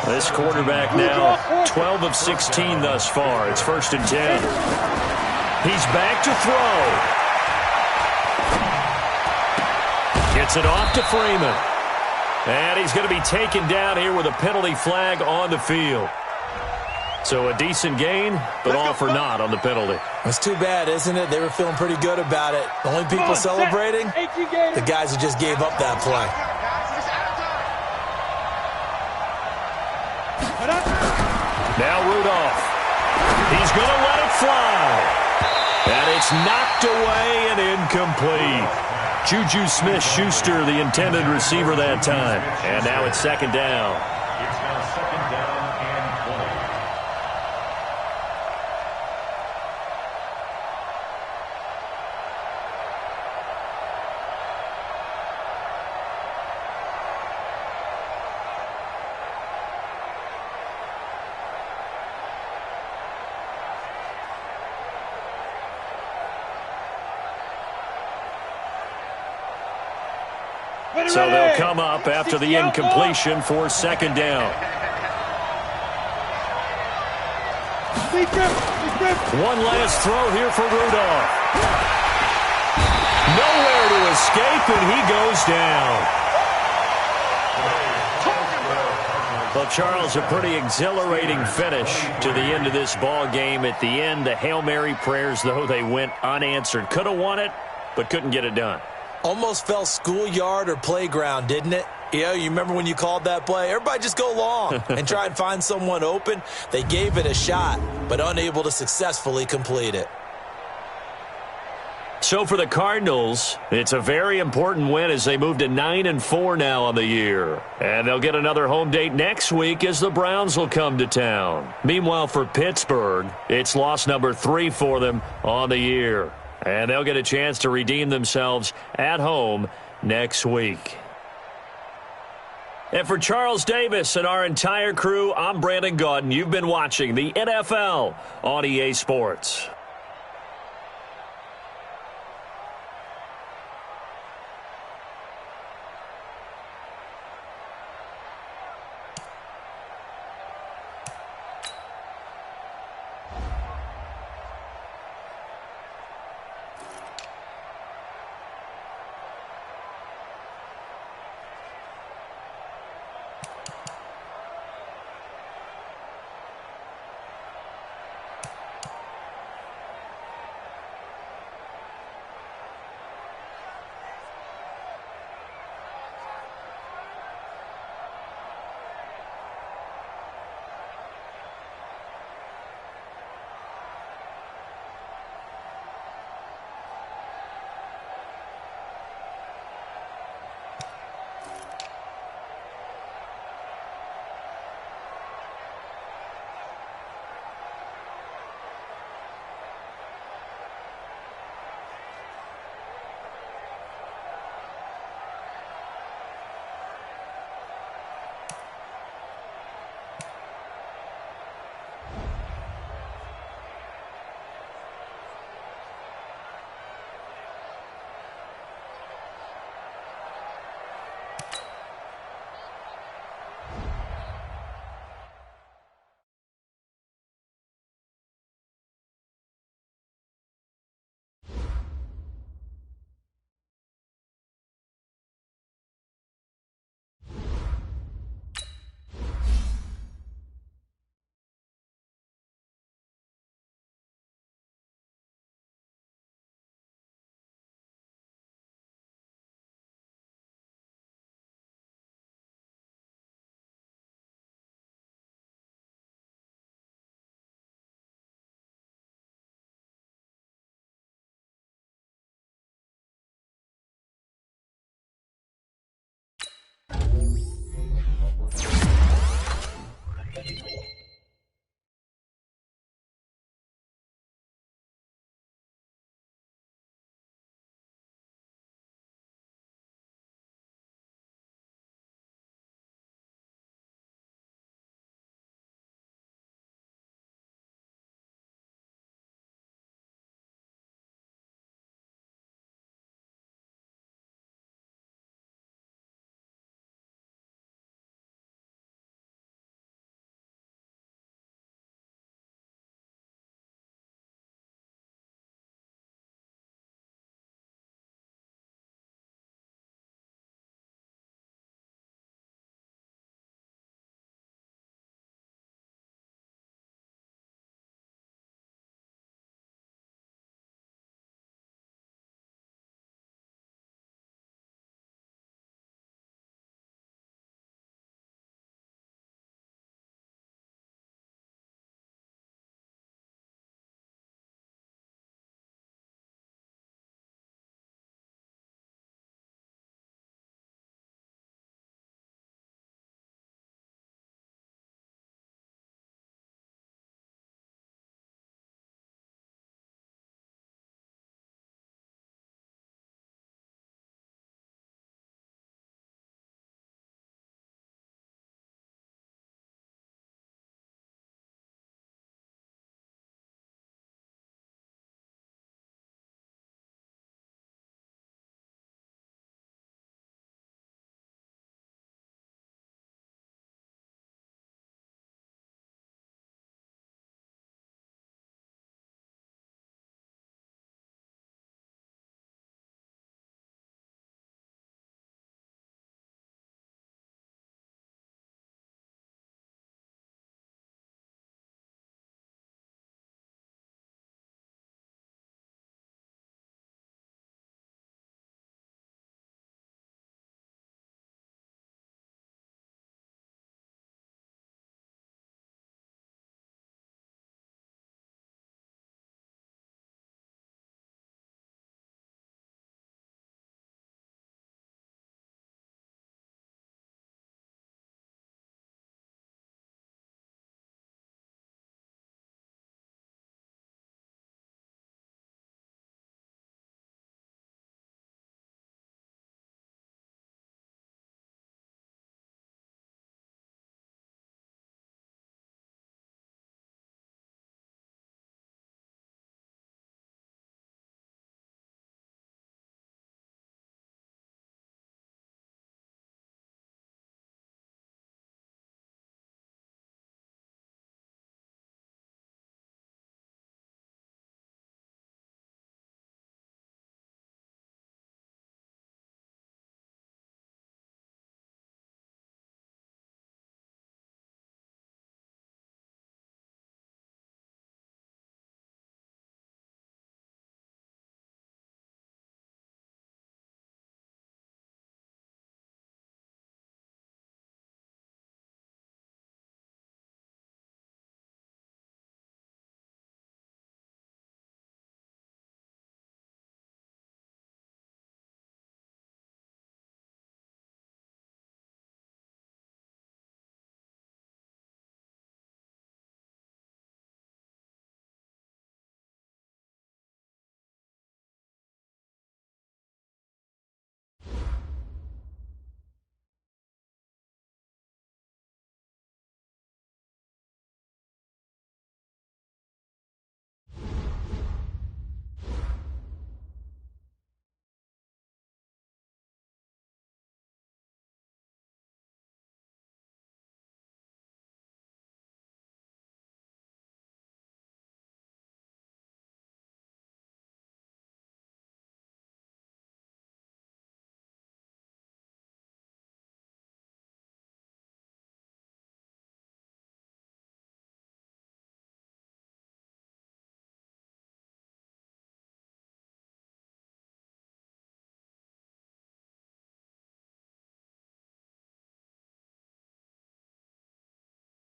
This quarterback now 12 of 16 thus far. It's 1st and 10. He's back to throw. Gets it off to Freeman. And he's going to be taken down here with a penalty flag on the field. So a decent gain, but all for naught on the penalty. It's too bad, isn't it? They were feeling pretty good about it. The only people celebrating, the guys who just gave up that play. Now Rudolph. He's going to let it fly. And it's knocked away and incomplete. Juju Smith-Schuster, the intended receiver that time. And now it's 2nd down. It's now 2nd down and 20. So they'll come up after the incompletion for 2nd down. One last throw here for Rudolph. Nowhere to escape, and he goes down. Well, Charles, a pretty exhilarating finish to the end of this ball game. At the end, the Hail Mary prayers, though, they went unanswered. Could have won it, but couldn't get it done. Almost felt schoolyard or playground, didn't it? Yeah, you remember when you called that play? Everybody just go long and try and find someone open. They gave it a shot, but unable to successfully complete it. So for the Cardinals, it's a very important win as they move to 9-4 now on the year. And they'll get another home date next week as the Browns will come to town. Meanwhile, for Pittsburgh, it's loss number 3 for them on the year. And they'll get a chance to redeem themselves at home next week. And for Charles Davis and our entire crew, I'm Brandon Gaudin. You've been watching the NFL on EA Sports.